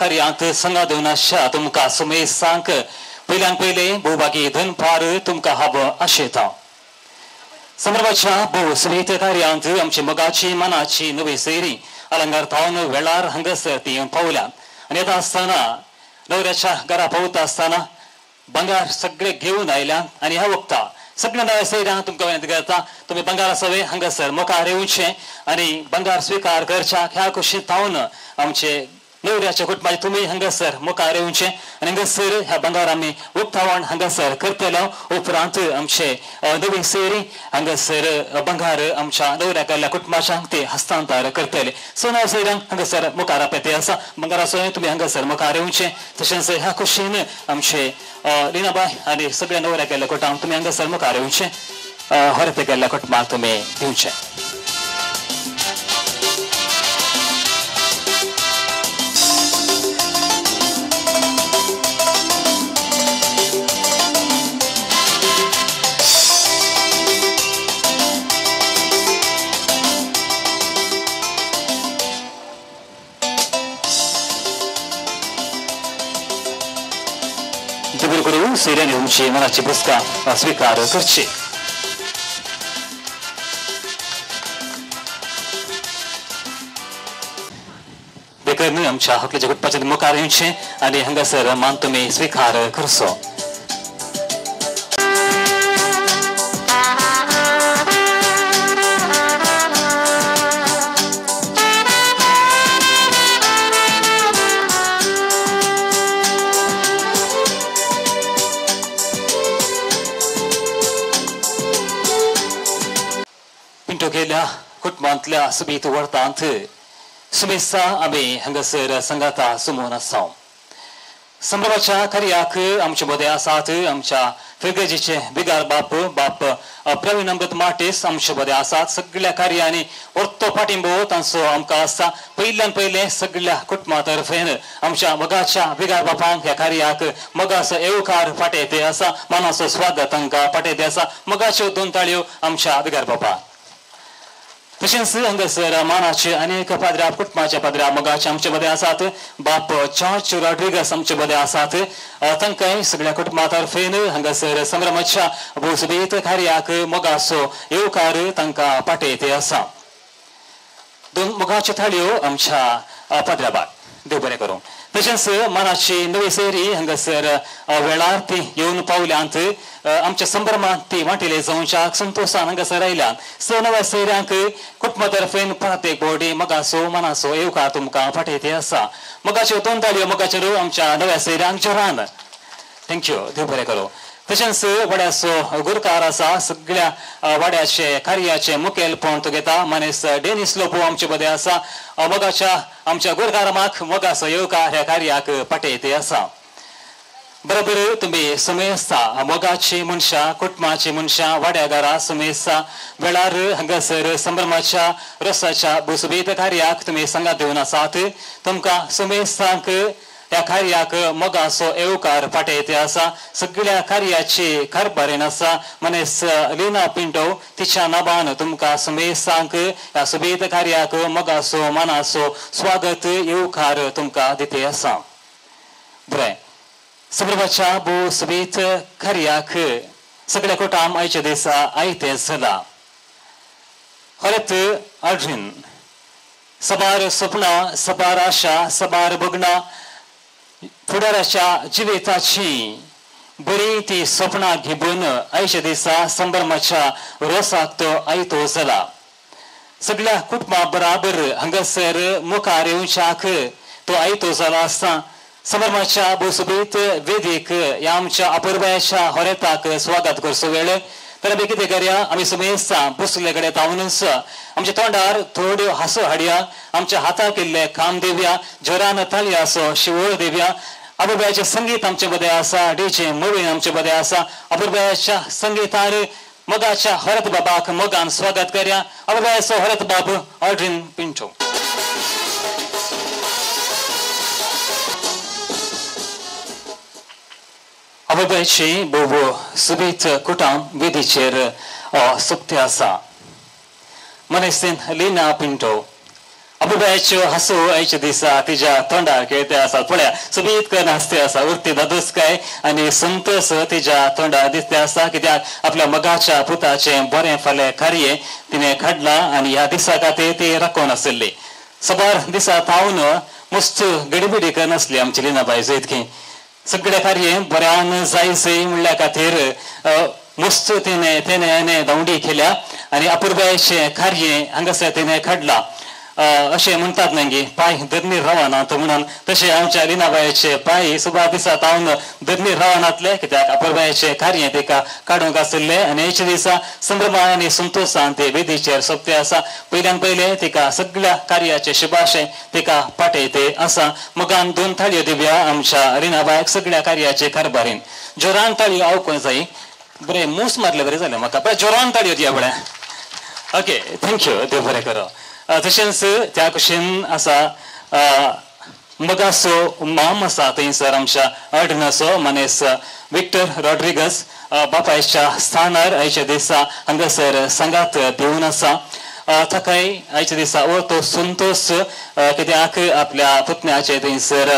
कार्यांत संगा देवनाशा तुमका सुमेश सांक पहिल्यान पहिले भूभागी धनपार तुमका हब आशेता संदर्भाच्या भू सुमेत कार्यांत आमची मगाची मनाची नवी सैरी अलंकार थावन वेळार हंगसर ती पावल्या आणि येता असताना नवऱ्याच्या घरा पावता असताना बंगार सगळे घेऊन आयल्या आणि ह्या वक्ता सगळ्यांना सैरा तुमका विनंती करता तुम्ही बंगार सवे हंगसर मुखार येऊचे आणि बंगार स्वीकार करच्या ह्या खुशी थावन आमचे नवऱ्याच्या कुटुंबाचे तुम्ही हंगसर मुखार येऊचे आणि हंगसर ह्या बंगार आम्ही उपथावण हंगसर करतलो उपरांत आमचे नवी सैरी हंगसर बंगार आमच्या नवऱ्या कडल्या कुटुंबाच्या ते हस्तांतर करतले सोना सैरा हंगसर मुखार पेते असा बंगारासो तुम्ही हंगसर मुखार येऊचे तशेंच ह्या खुशीन आमचे लिनाबाई आणि सगळ्या नवऱ्या कडल्या कुटुंबाक तुम्ही हंगसर मुखार येऊचे हरते कडल्या कुटुंबाक तुम्ही येऊचे देवून करू सैर्याने तुमची मनाची पुस्का स्वीकार करचे बेकर आमच्या हकलेच्या गुटपाच्या मुखार येवचे आणि हांगासर मान तुम्ही स्वीकार करचो गेल्या कुटुंबांतल्या सुबीत वर्तांत सुमेसा आम्ही हांगासर संगाता सुमोन आसां संभ्रमाच्या कार्याक आमचे मदें आसात आमच्या फिरगेजीचे बिगार बाप प्रवीण अमृत माटेस आमचे मदें आसात सगळ्या कार्यांनी वर्तो पाठिंबो तांचो आमकां आसा पयल्यान पयलें सगळ्या कुटुंबा तर्फेन आमच्या मगाच्या बिगार बापांक ह्या कार्याक मगाचो येवकार फाटे ते आसा मानाचो स्वागत तांकां फाटे ते आसा मगाच्यो 2 ताळयो आमच्या बिगार बापाक तशेंच हांगासर मानाचे अनेक पाद्र्या कुटुंबाच्या पाद्र्या मगाचे आमचे मदें आसात बाप जॉर्ज रॉड्रिगस आमचे मदें आसात तांकांय सगळ्या कुटुंबा तर्फेन हांगासर संभ्रमाच्या भोवसभेत कार्याक मोगाचो येवकार तांकां फाटे ते आसा 2 मोगाच्यो थाळयो आमच्या पाद्र्याबाक देव बरें करूं तशेंच मानाची नवी सैरी हांगासर वेळार ती येवन पावल्यांत आमच्या संभ्रमांत ती वाटिले जावच्याक संतोशान हांगासर आयल्यान स नव्या सैऱ्यांक कुटुंबा तर्फेन परत एक बोडी मगाचो मनाचो येवकार तुमकां फाटे ते आसा मगाच्यो 2 ताळयो मगाचेर आमच्या नव्या सैऱ्यांक जोरान थँक्यू देव बरें करूं तशेंच वाड्याचो गुरकार आसा सगळ्या वाड्याचे कार्याचे मुखेलपण तो घेता मनीस डेनिस लोपो आमचे मदें आसा मगाच्या आमच्या गुरकारामाक मगाचो येवकार ह्या कार्याक फाटे ते आसा बरोबर तुम्ही समेस्ता मोगाची मनशां कुटुंबाची मनशां वाड्यागारा समेस्ता वेळार हांगासर संभ्रमाच्या रसाच्या भोवसभेत कार्याक तुम्ही संगात दिवन आसात तुमकां समेस्तांक ह्या कार्याक मोगाचो येवकार फाटे ते आसा सगळ्या कार्याची कारभारीण आसा मनीस लिना पिंटो तिच्या नांवान तुमकां समेस्तांक ह्या सभेत कार्याक मोगाचो मानाचो स्वागत येवकार तुमकां दिते आसा बरें संभ्रमाच्या भोवसभेत कार्याक सगळ्या कोटाम आयच्या दिसा आयते जाला हरत आड्रीन सबार स्वप्नां सबार आशा सबार भोगणां फुडाराच्या जिविताची बरी ती स्वप्नां घेवन आयच्या दिसा संभ्रमाच्या रोसाक तो आयतो जाला सगळ्या कुटुंबा बराबर हांगासर मुखार येवच्याक तो आयतो जाला आसता संभ्रमाच्या भोवसभेत वेदीक ह्या आमच्या अपुर्बाच्या होरेताक स्वागत करचो वेळ तर आमी कितें करया आमी समेस्ता बसले कडेन तावनूच आमच्या तोंडार थोड्यो हांसो हाडया आमच्या हाताक इल्लें काम दिवया जोरान ताळयो आसो शिवोळ दिवया अपुर्बाच्या संगीत आमचे मदें आसा डीजे मुवीन आमचे मदें आसा अपुर्बाच्या संगीतार मगाच्या हरत बाबाक मोगान स्वागत करया अपुर्बाचो हरत बाब ऑड्रीन पिंटो अपुर्बाची बोबो सुबीत कुटाम वेदीचेर सुप्ते आसा मनीसीन लिना पिंटो अपुर्बाच्यो हांसो आयच्या दिसा तिच्या तोंडार खेळते आसात पळया सुबीत करून हांसते आसा उरती दादोसकाय आनी संतोष तिच्या तोंडार दिसते आसा कित्याक आपल्या मगाच्या पुताचे बरें फालें कार्य तिणें काडलां आनी ह्या दिसा खातीर ती राखून आशिल्ली सबार दिसा तावन मस्त गडबडी करनासली आमची लिनाबाई इतकी सगळे कार्य बऱ्यान जायचे म्हणल्या खातीर मस्त तिने दौंडी केल्या आनी अपुर्बाचे कार्य हांगासर तिने काडलां अशें म्हणटात न्ही पांय धरणीर रावनात म्हणून तशें आमच्या लिनाबाईचे पांय सुबार दिसा तावन धरणीर रावनातले कित्याक अपुर्बाचे कार्य तिका काडूंक आशिल्लें आनी हेचे दिसा संभ्रमा आनी संतोशान ते वेदीचेर सोंपते आसा पयल्यान पयलें तिका सगळ्या कार्याचे शुभाशय तिका फाटे ते आसा मगान 2 थाळयो दिवया आमच्या लिनाबाईक सगळ्या कार्याचे कारभारीन जोरान ताळयो आवकूंक जाय बरें मूस मारले बरें जालें म्हाका जोरान ताळयो दिया बळ्या ओके थँक्यू देव बरें करो तशेंच त्या कुशीन आसा मगाचो माम आसा थंयसर आमच्या अडनाचो मनीस विक्टर रॉड्रिगस बापायच्या स्थानार आयच्या दिसा हांगासर सांगात दिवन आसा थकाय आयच्या दिसा तो संतोष कित्याक आपल्या पुतण्याचे थंयसर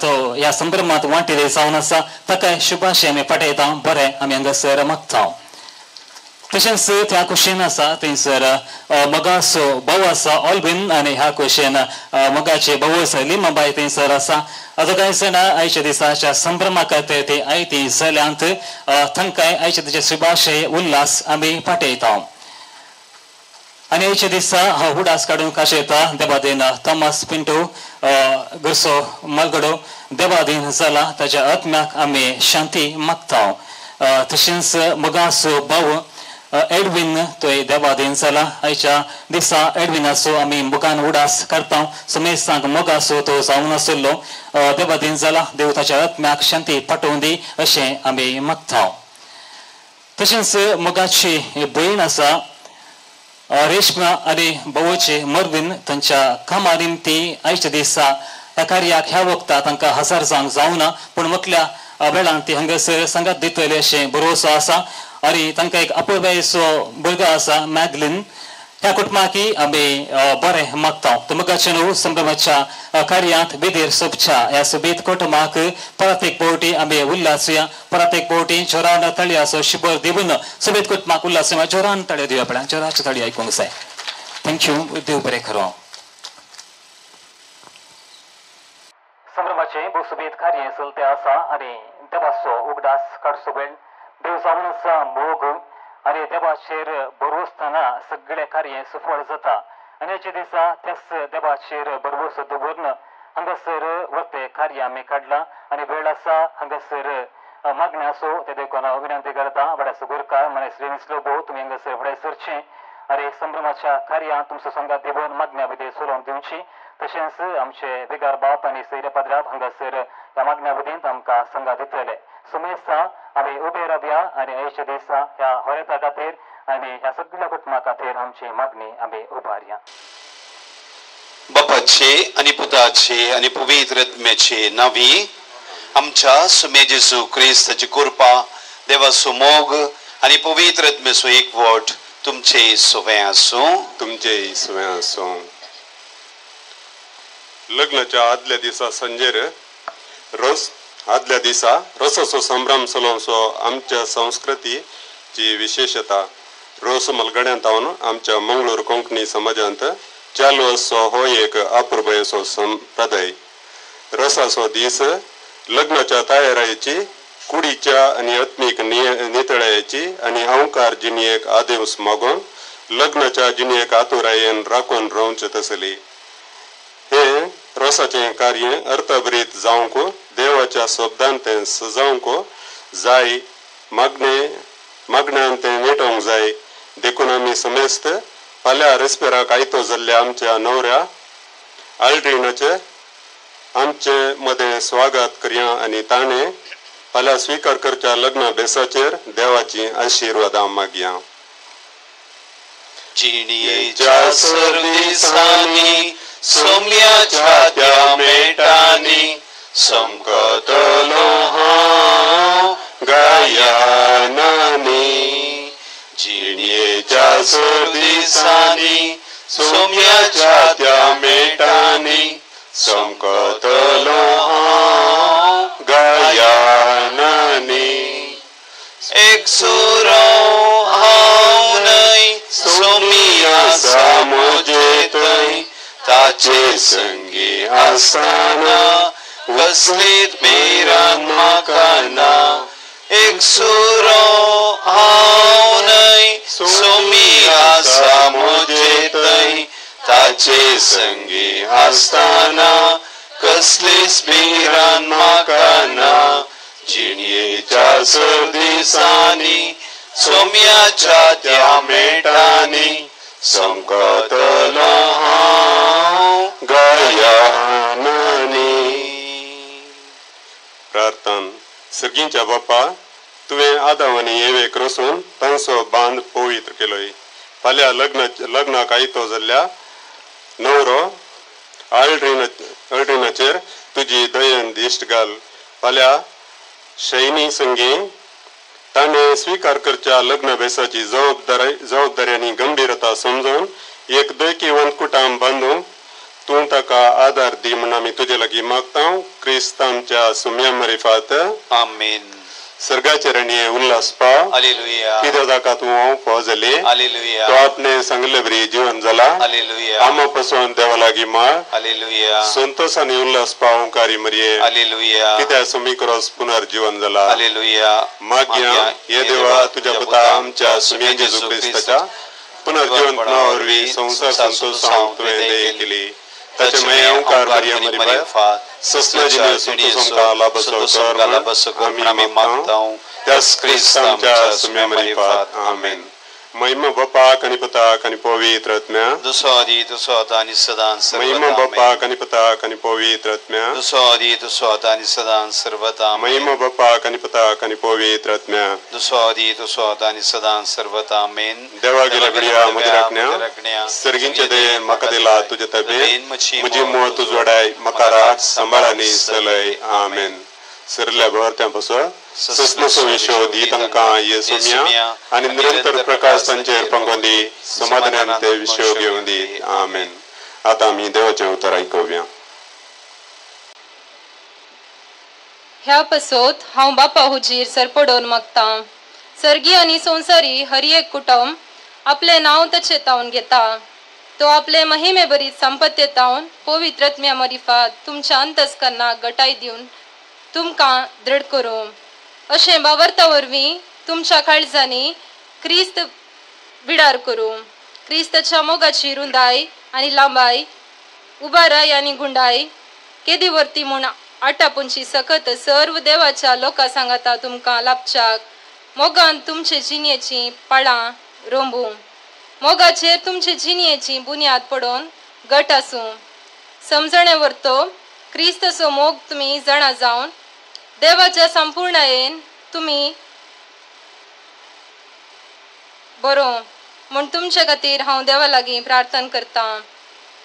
तो ह्या संभ्रमात वांटेले जावन आसा थकाय शुभाशय आमी पाठयता बरें आमी हांगासर मागता तशेंच त्या कुशीन आसा थंयसर मगाचो भाऊ आसा ऑल्बिन आनी ह्या कुशीन मगाचे भाऊ आसा लिमाबाई थंयसर आसा अजून कांय जाणा आयच्या दिसाच्या संभ्रमा खातीर ते आयती जाल्यांत थंकाय आयच्या दिसा शुभाशय उल्हास आमी पाठयता आनी आयच्या दिसा हांव उडास काडून काशयता देवादीन थॉमस पिंटो गुरसो मलगडो देवादीन जाला ताच्या आत्म्याक आमी शांती मागता तशेंच मगाचो भाऊ एडविन तोय देवादीन जाला आयच्या दिसा एडविनाचो आमी मुखान उडास काडटा समेस्तांक मोगाचो तो जावन आशिल्लो देवादीन जाला देव ताच्या आत्म्याक शांती पाठोवन दी अशें आमी मागता तशेंच मोगाची भयण आसा रेशमा आनी भाऊचे मरवीन तांच्या कामा निमती आयच्या दिसा ह्या कार्याक ह्या वक्ताक तांकां हजर जावंक जावना पूण म्हटल्या वेळान ती हांगासर संगत दितले अशें भरोसो आसा आनी तांकां एक आपुलबायेचो भुरगो आसा मॅगलिन ह्या कुटुंबाकी आमी बरें मागता तुमकाचे न्हू संभ्रमाच्या कार्यांत बेदेर सोबच्या ह्या सोबीत कुटुंबाक परत एक पावटी आमी उल्हासूया परत एक पावटी जोरान तळयाचो शिबर दिवन सोबीत कुटुंबाक उल्हासूया जोरान तळयो दिवया पळय जोराची तळी आयकूंक जाय थँक्यू देव बरें करूं संभ्रमाचे भोव सोबीत कार्य चलते आसा आनी देवाचो उगडास काडचो वेळ देव जावन आसा मोग आनी देवाचेर बरोसतना सगळे कार्य सफळ जाता आनी हेच्या दिसा त्याच देवाचेर बरोस दवरून हांगासर वते कार्य आमी काडला आनी वेळ आसा हांगासर मागण्याचो ते देखून विनंती करता बड्याचो गुरकार म्हणे श्री निसलोबो तुमी हांगासर फुडें सरचें आनी संभ्रमाच्या कार्यांत तुमचो संगात दिवन मागण्या विधी चलोवन दिवची तशेंच आमचे विगार बाप आनी सैर्य पाद्राप हांगासर ह्या मागण्या विधींत आमकां संगात दितले सुमेस्ता आमी उबे रावया आनी आयच्या दिसा ह्या होरेता खातीर आनी ह्या सगळ्या कुटुंबा खातीर आमची मागणी आमी उबारया बापाचे आनी पुताचे आनी पवित्र आत्म्याचे नांवी आमच्या सुमे जेजू क्रिस्ताची कृपा देवाचो मोग आनी पवित्र आत्म्याचो एकवट तुमचे सोबे आसूं लग्नाच्या आदल्या दिसा संजेर आदल्या दिसा रसाचो संभ्रम चलोवचो आमच्या संस्कृतीची विशेषता रोस मलगड्यांत हांव आमच्या मंगळूर कोंकणी समाजांत चालू असो हो एक अपुर्बायेचो संप्रदाय रसाचो दीस लग्नाच्या तयारेची कुडीच्या आनी आत्मीक नितळ्याची आनी अहंकार जिणयेक आदेश मागून लग्नाच्या जिणयेक आतुरायेन राखून रावचे तसली हे रसाचें कार्य अर्थभरीत जावंक देवाच्या शब्दान तें सजावंक जाय मागण्यान तें मेटोवंक जाय देखून आमी समेस्त फाल्यां रेस्पेराक आयतो जाल्ल्या आमच्या नवऱ्या आल्ड्रिनाचे आमचे मदें स्वागत करया आनी ताणें फाल्यां स्विकार करच्या लग्न बेसाचेर देवाची आशिर्वादां मागया जिणयेच्या सर्दिसांनी सोम्याच्या त्या मेटांनी समकतलो हांव गायनांनी जिणयेच्या सर्दिसांनी सोम्याच्या त्या मेटांनी समकतलो हांव गायनांनी एक सुरो हांव न्हय सोमी आसा म्हजे थंय ताचे संगी आसतना कसलीच मेरान म्हाका ना एक सुरो हांव न्हय सोमी आसा म्हजे थंय ताचे संगी आसतना कसलीच मेरान म्हाका ना जिणयेच्या सर्दिसांनी सोम्याच्या त्या मेटांनी समकतलो हांव गायनांनी प्रार्थना सगळींच्या बापा तुवें आदां आनी येवेक रचून तांचो बांद पवित्र केलोय फाल्यां लग्नाक आयतो जाल्ल्या नवरो आल्ड्रिनाचेर तुजी दयेन दिश्ट घाल फाल्यां शैनी संगी ताणें स्विकार करच्या लग्न बेसाची जबाबदारी आनी गंभीरता समजून एक देखी वंतकुटाम बांधूंक तूं ताका आदार दी म्हूण आमी तुजे लागीं मागता क्रिस्त आमच्या सुम्या मरिफात आमेन. सर्गाचे रणी उल्हास पाव हालेलुया. कितें जाका तूं हांव पोजले हालेलुया. तो आपणे सांगले बरी जीवन जाला हालेलुया. आमा पासून देवा लागीं माळ हालेलुया. संतोष आनी उल्हास पाव कारी मरिये हालेलुया. कित्याक सुमी क्रॉस पुनर्जीवन जाला हालेलुया. मागया हे देवा तुझ्या पुता आमच्या सुम्या जेजू क्रिस्ताच्या पुनर्जीवना वरवीं संसार संतोष तुवें दये केली ताचे मये ओंकार मरिया मरिफा ससना जिने संतोष आमकां लाभसो कर आमी मागतां त्याच क्रिस्त आमच्या सुम्या मरिफात आमेन. महिमा बापाक आनी पुताक आनी पवित्र आत्म्या जसो आदी तसो आता आनी सदां महिमा बापाक आनी पुताक आनी पवित्र आत्म्या जसो आदी तसो आता आनी सदां सर्वता महिमा बापाक आनी पुताक आनी पवित्र आत्म्या जसो आदी तसो आता आनी सदां सर्वता आमेन. देवा गेल्या घडया मदराकण्या सर्गींचे दये म्हाका दिला तुजे तबेन म्हजी मोळ तूं जोडाय म्हाका राख सांबाळ आनी चलय आमेन. सरल्या बहरत्या पासून सस्मसो विशो दी तांकां येसुम्या आनी निरंतर प्रकाश तांचेर पंगोवन दी समाधानान ते विशो घेवन दी आमेन. आतां आमी देवाचें उतर आयकुया. ह्या पासोत हांव बापा हुजीर सरपडोवन मागता. सर्गी आनी संवसारी हर एक कुटुंब आपले नांव ताचे तावन घेता. तो आपले महिमे बरी संपत्ती तावन पवित्रत्म्या मरिफात तुमच्या अंतस्करणाक घटाय दिवन तुमकां दृढ करूं. अशें बावर्ता वरवीं तुमच्या काळजांनी क्रिस्त विडार करूं. क्रिस्ताच्या मोगाची रुंदाय आनी लांबाय उबाराय आनी गुंडाय केदी वर्ती म्हूण आटापुंची सकत सर्व देवाच्या लोकां सांगाता तुमकां लाभच्याक मोगान तुमचे जिणेची पाळां रोंबूं. मोगाचेर तुमचे जिणेची बुन्याद पडोवन घट आसूं. समजणे वर्तो क्रिस्तचो मोग तुमी जाणा जावन देवाच्या संपूर्णयेन तुमी बरो म्हूण तुमचे खातीर हांव देवा लागीं प्रार्थना करता.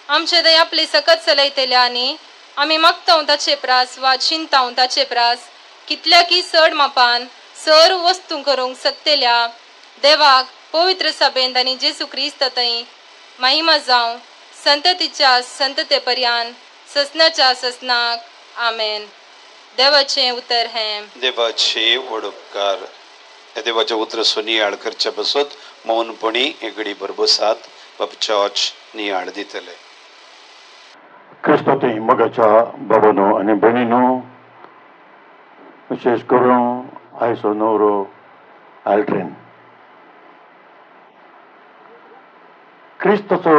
आमचे दय आपली सकत चलयतले आनी आमी मागता ताचे प्रास वा चिंता ताचे प्रास कितल्या की चड मापान सर्व वस्तू करूंक शकतेल्या देवाक पवित्र सभेंत आनी जेजू क्रिस्त थंय महिमा जावं संततीच्या संतते पर्यंत ससनाच्या ससनाक आमेन. देवाचे उतर हें देवाचे वडोपकार. हे देवाचे उतर नियाळ करच्या बसत मौनपणी एगडी बरबसात बाप चॉच नियाळ दितले. क्रिस्तोती मगाच्या बाबानो आनी भयणीनो विशेष करून आयचो नवरो आल्ट्रीन क्रिस्तचो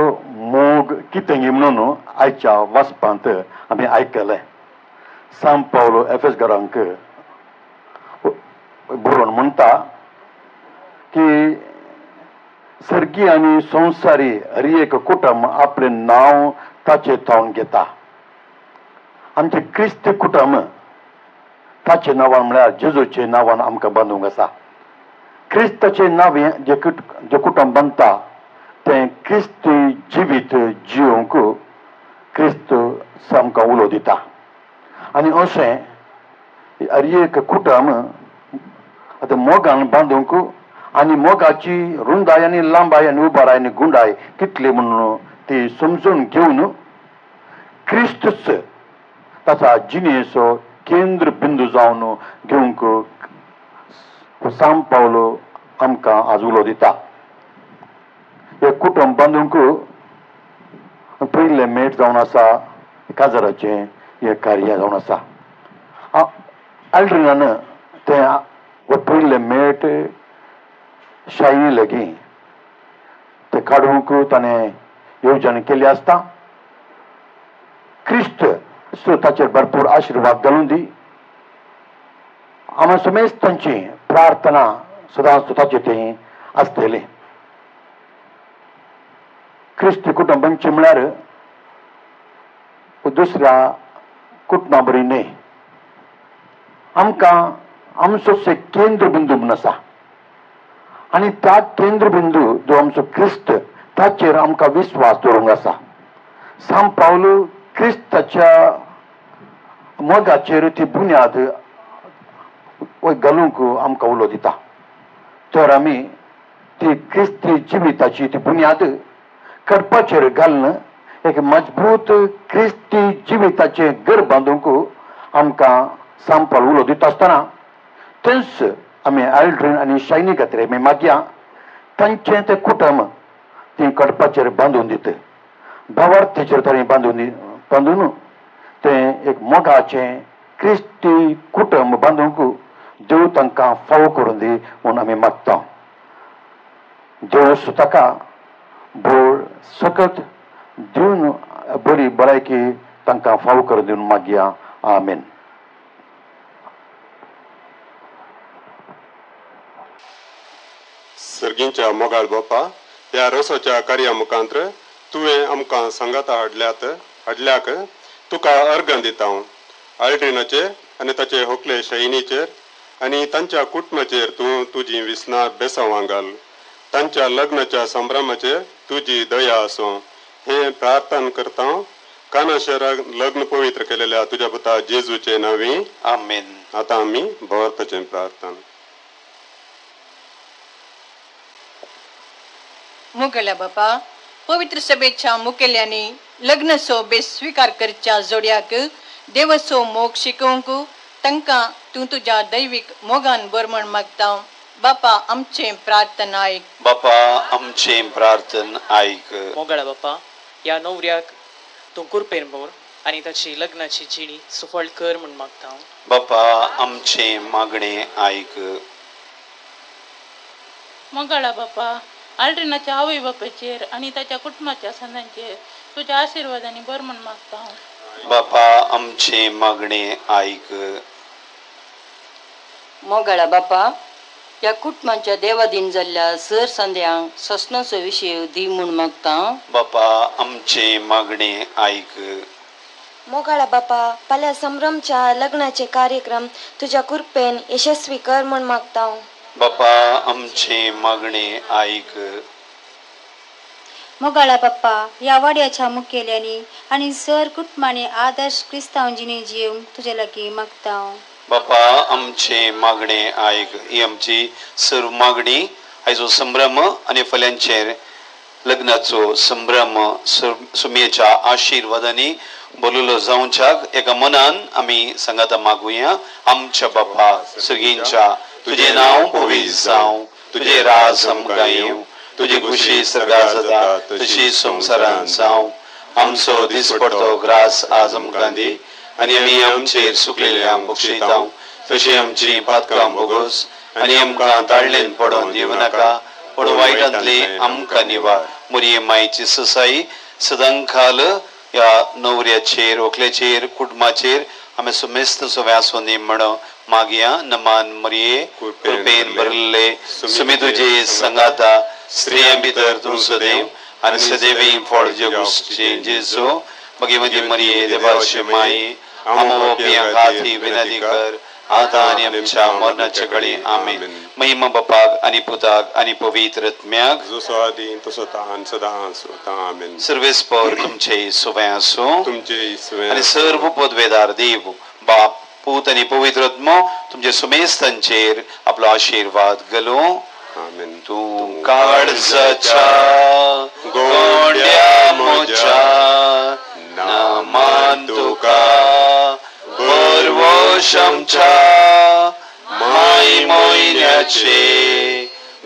मोग कितें म्हणून आयच्या वाचपांत आमी आयकलें. सांत पावलो एफेसकारांक बरोवन म्हणटा की सर्गी आनी संवसारी हर एक कुटुंब आपले नांव ताचे तावन घेता. आमचे क्रिस्त कुटुंब ताचे नांवान म्हळ्यार जेजूचे नांवान आमकां बांदूंक आसा. क्रिस्ताचे नांवे जे कुटुंब बांदता तें क्रिस्त जिवीत जिवंक क्रिस्त आमकां उलो दिता. आनी अशें हर एक कुटुंब आतां मोगान बांदूंक आनी मोगाची रुंदाय आनी लांबाय आनी उबाराय आनी गुंडाय कितली म्हणून ती समजून घेवन क्रिस्तच ताचा जिणेचो केंद्र बिंदू जावन घेवंक सांत पावलो आमकां आज उलो दिता. हे कुटुंब बांदूंक पयलें मेट जावन आसा काजाराचें हे कार्य जावन आसा. आल्ड्रिनान तें पयलें मेट शायनी लागीं ते काडूंक ताणें येवजण केली आसता. क्रिस्त ताचेर भरपूर आशिर्वाद घालून दी. आमी समेज तांची प्रार्थना सदांच ताचे थंय आसतली. क्रिस्त कुटुंबांची म्हळ्यार दुसऱ्या कुटुंबा बरी न्हय. आमकां आमचो केंद्र बिंदू म्हूण आसा आनी त्या केंद्र बिंदू जो आमचो क्रिस्त ताचेर आमकां विस्वास दवरूंक आसा. सांत पावलो क्रिस्ताच्या मोगाचेर ती बुन्याद घालूंक आमकां उलो दिता. तर आमी ती क्रिस्ती जिविताची ती बुन्याद कडपाचेर घालून एक मजबूत क्रिस्ती जिविताचे घर बांदूंक आमकां सांपाळ उलो दिता आसतना थंयच आमी एल्ड्रीन आनी शायनी खातीर आमी मागया तांचें तें कुटुंब ती कडपाचेर बांदून दित भावार्थेचेर ताणें बांदून तें एक मोगाचें क्रिस्ती कुटुंब बांदूंक देव तांकां फावो करून दी म्हूण आमी मागता. देव ताका बोड सकत दिवन बरी भलायकी तांकां फावो करून दिवन मागया. आमेन. सर्गींच्या मोगाळ बापा, ह्या रोसाच्या कार्या मुखांतर तुवें आमकां सांगाता हाडल्याक तुका अर्घ दिता हांव. आल्ड्रीनाचेर आनी ताचे होकले शयनीचेर आनी तांच्या कुटुंबाचेर तूं तुजी विस्नार बेसांवां घाल. तांच्या लग्नाच्या संभ्रमाचेर तुजी दया आसूं हें प्रार्थना करता हांव काना शहराक लग्न पवित्र केलेल्या तुज्या पुता जेजूचे नांवी. आमेन. आतां आमी भवार्थाचें प्रार्थना. मुखेल्या बापा, पवित्र सभेच्या मुखेल्यांनी लग्न सोबे स्वीकार करच्या जोड्याक देवसो मोग शिकोवंक तांकां तूं तुज्या दैवीक मोगान बरमण मागता. बापा आमचें प्रार्थना आयक. बापा आमचें प्रार्थना आयक. मोगळा बापा, ह्या नवऱ्याक तूं कुरपेन मोर आनी ताची लग्नाची जिणी सुफळ कर म्हूण मागता. बापा आमचें मागणें आयक. मोगळा बापा, आल्ड्रीनाच्या आवय बापायचेर आनी ताच्या कुटुंबाच्या सणांचेर तुज्या आशिर्वादांनी बरमण मागता. बापा आमचें मागणें आयक. मोगळा बापा, ह्या कुटुंबाच्या देवाधीन जाल्ल्या सर संध्यांक ससनाचो विशय दी म्हूण मागता. बापा आमचें मागणें आयक. मोगाळा बापा, फाल्यां संभ्रमच्या लग्नाचे कार्यक्रम तुज्या कृपेन यशस्वी कर म्हूण मागता. बापा आमचें मागणें आयक. मोगाळा बाप्पा, ह्या वाड्याच्या मुखेल्यांनी आनी सर कुटुंबांनी आदर्श क्रिस्तांव जिणे जिवन तुजे लागीं मागता. बापा आमचें मागणें आयक. ही आमची सर्व मागणी आयजो संभ्रम आनी फाल्यांचेर लग्नाचो संभ्रम सुमेच्या आशिर्वादांनी बोललो जावच्याक एका मनान आमी सांगाता मागुया. आमच्या बापा सर्गींच्या तुझे नांव पवित्र जावं, तुझे राज आमकां येवं, तुजी खुशी सर्गार जाता तशी संवसारांत जावं. आमचो दिसपडटो ग्रास आज आमकां दी आनी आमी आमचेर सुकलेल्यांक बक्षयता तशी आमची पातकां बोगोस आनी आमकां ताळलेन पडोवन दिवं नाका पण वायटांतली आमकां निवार. मोरये मायेची ससाई सदां खाल ह्या नवऱ्याचेर व्हंकलेचेर कुटुंबाचेर आमी सुमेस्त सव्यासोनी म्हणो मागया. नमान मरिये कृपेन भरले सुमी तुजे संगाता स्त्रियां भितर तूं सदैव आनी सदैवी फळ जगूचे जेजू भगिवती मरिये देवाची माये आमो पियां खाती विनंती कर आता आनी आमच्या मरणाच्या घडी. आमेन. महिमा बापाक आनी पुताक आनी पवित्र आत्म्याक जसो आदी तसो तान सदां आसूं. आमेन. सर्वेस्पर तुमचे सुवें आसूं. तुमचे सुवें आनी सर्व पदवेदार देव बाप पूत आनी पवित्र आत्मो तुमचे सुमेस्तांचेर आपलो आशिर्वाद घालो. आमेन. तूं काळजाच्या गोंड्या मोच्या नामान तुका परवश आमच्या माय मोयन्याचे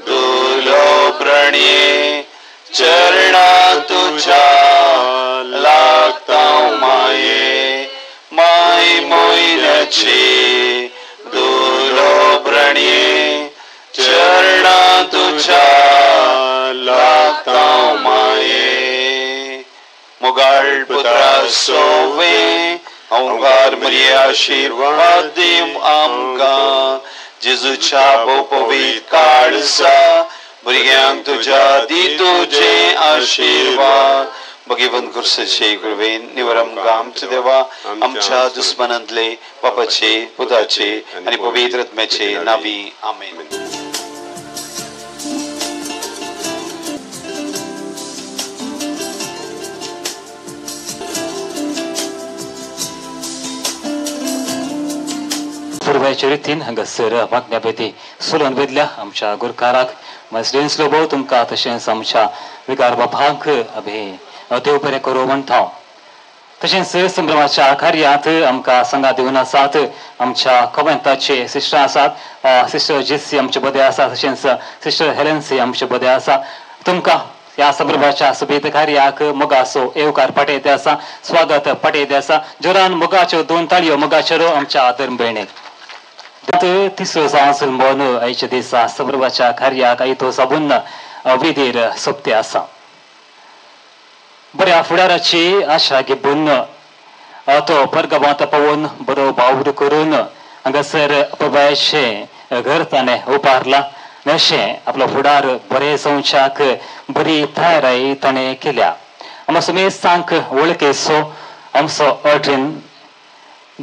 दुलो प्रणये चरणा तुझ्या लागता माये माय मोयन्याचे दुलो प्रणये चरणा तुझ्या लागता माये. मोगाळ पुत्रा सोवे ओंकार मरिये आशीर्वाद दिव आमकां जेजूच्या भोव पवित्र काळजा भुरग्यांक तुज्या दी तुजे आशीर्वाद. भगिवन कुर्सेचे कृपेन निवर आमकां आमचे देवा आमच्या दुस्मनांतले बापाचे पुताचे आनी पवित्र आत्म्याचे नांवी. आमेन. गोव्याच्या रितीन हांगासर मागण्या सोलोवन वेदल्या आमच्या गुरकाराक मसडेन्स लोबो तुमकां तशेंच आमच्या विकार बापांक अभे देव बरें करूं म्हणटा तशेंच संभ्रमाच्या कार्यांत आमकां संघात दिवन आसात आमच्या कॉमेंटाचे सिस्टर आसात सिस्टर जेसी आमचे बदे आसा तशेंच सिस्टर हेलेन्सी आमचे बदे आसा तुमकां ह्या संभ्रमाच्या सुबेद कार्याक मोगाचो येवकार पाठयते आसा स्वागत पाठयते आसा जोरान मोगाच्यो 2 ताळयो मोगाचेरो आमच्या आदर भयणीक तिसरो जावन मोन आयच्या दिसा संभ्रमाच्या कार्याक आयतो साबून विधीर सोंपते आसा बऱ्या फुडाराची आशा घेवन तो परगांवांत पावून बरो वावर करून हांगासर प्रभायचे घर ताणें उबारला अशें आपलो फुडार बरे संवच्याक बरी तयारी ताणें केल्या आमचो मेस्तांक वळखेचो आमचो अटीन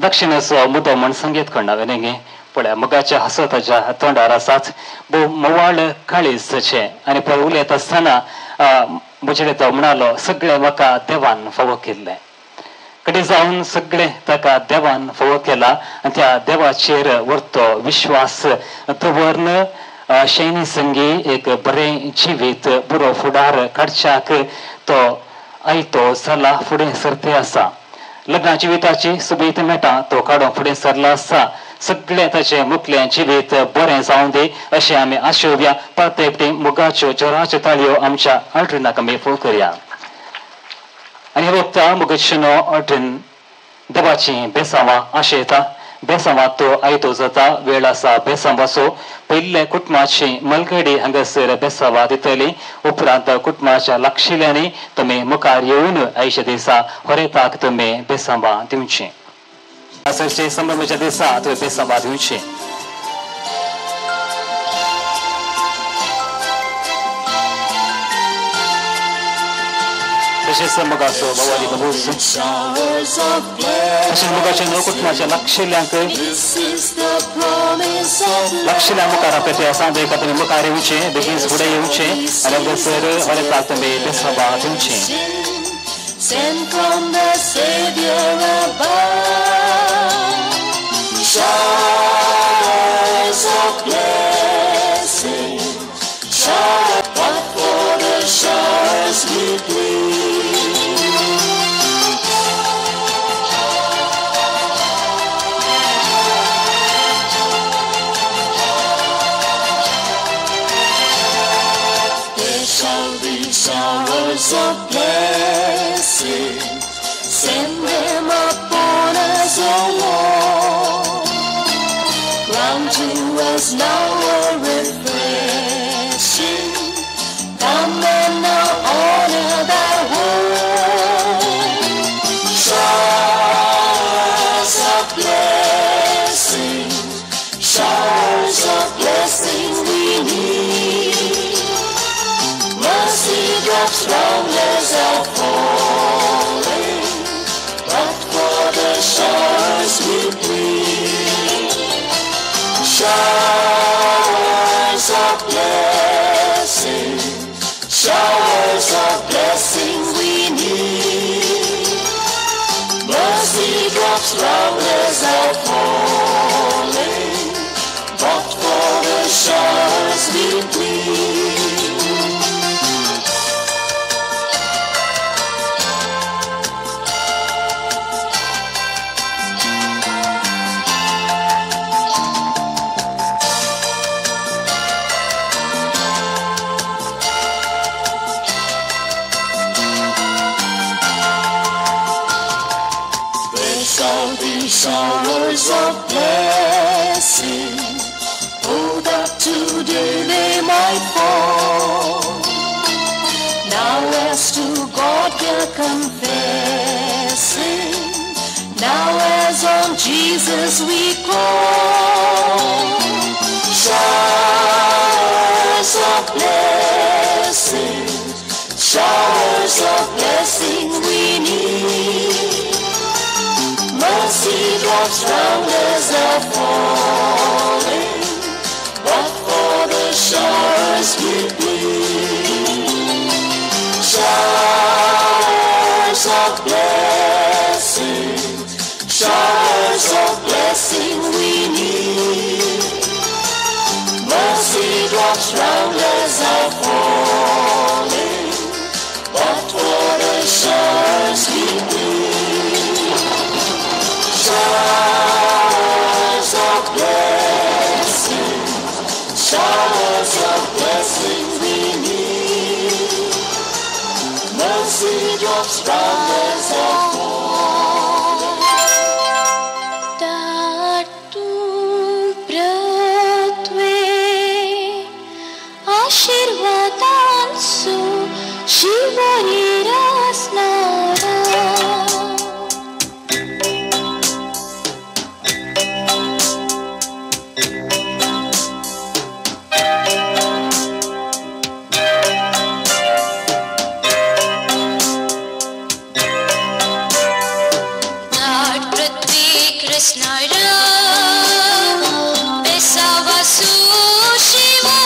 दक्षिणेचो मुद्दो म्हण संगीत खंडावेलें पळय मोगाच्या हसत ताच्या तोंडार आसात भोव मोवाळ काळीजचे आनी पळय उलयता आसतना मुजडे तो म्हणालो सगळे म्हाका देवान फावो केल्ले कडेन जावन सगळे ताका देवान फावो केला आनी त्या देवाचेर व्हरतो विश्वास दवरन शैनी संगी एक बरें जिवीत बरो फुडार काडच्याक तो आयतो जाला फुडें सरते आसा लग्ना जिविताची सुबेत मेटा तो काडून फुडें सरला आसा सगळे ताचे मुखलें जिवीत बरें जावं दी अशें आमी आशोवया परत एकटी मोगाच्यो जोराच्यो ताळयो आमच्या अल्ट्रिनाक आमी फोन करया आनी वक्ता मोगाचिनो अल्ट्रीन देवाची बेसांवां आशयता बेसांवां तो आयतो जाता वेळ आसा बेसांवाचो पयले कुटुंबाची मलगडी हांगासर बेसांवां दितली उपरांत कुटुंबाच्या लागशिल्यांनी तुमी मुखार येवन आयच्या दिसा होरेताक तुमी बेसांवां दिवची आसरचे संभ्रमाच्या दिसा तुवें बेसांवां दिवची तशेंच मोगाचो भवानी बाबूस तशेंच मोगाच्या न्हू कुटुंबाच्या लागशिल्ल्यांक लागशिल्ल्या मुखार आपल्या त्या सांजेक तुमी मुखार येवचें बेगीन फुडें येवचें आनी हांगासर होरेताक तुमी बेसांवां दिवचीं Send from the Savior above, showers of blessing, shower, but for the showers we plead. There shall be showers of blessing, send them upon us, O Lord. Grant to us now a refreshing. Come and now honor thy word. Showers of blessing, showers of blessing we need. Mercy drops rounders are falling, but for the showers we plead. Showers of blessing, showers of blessing we need. Mercy drops rounders are falling, but for the showers we plead. Showers of blessing, oh that today they might fall. Now as to God we're confessing, now as on Jesus we call. Showers of blessing, showers of blessing we need. Mercy drops rounders are falling, but for the showers we plead. Showers of blessing, showers of blessing we need. drops round us are falling, but water showers we need. Showers of blessing, showers of blessing we need. Mercy drops round us are falling. Datu pratve आशीर्वादांसो शिवरी रसनारा धाट पृथ्वी कृष्णारा बेसावासु Shiva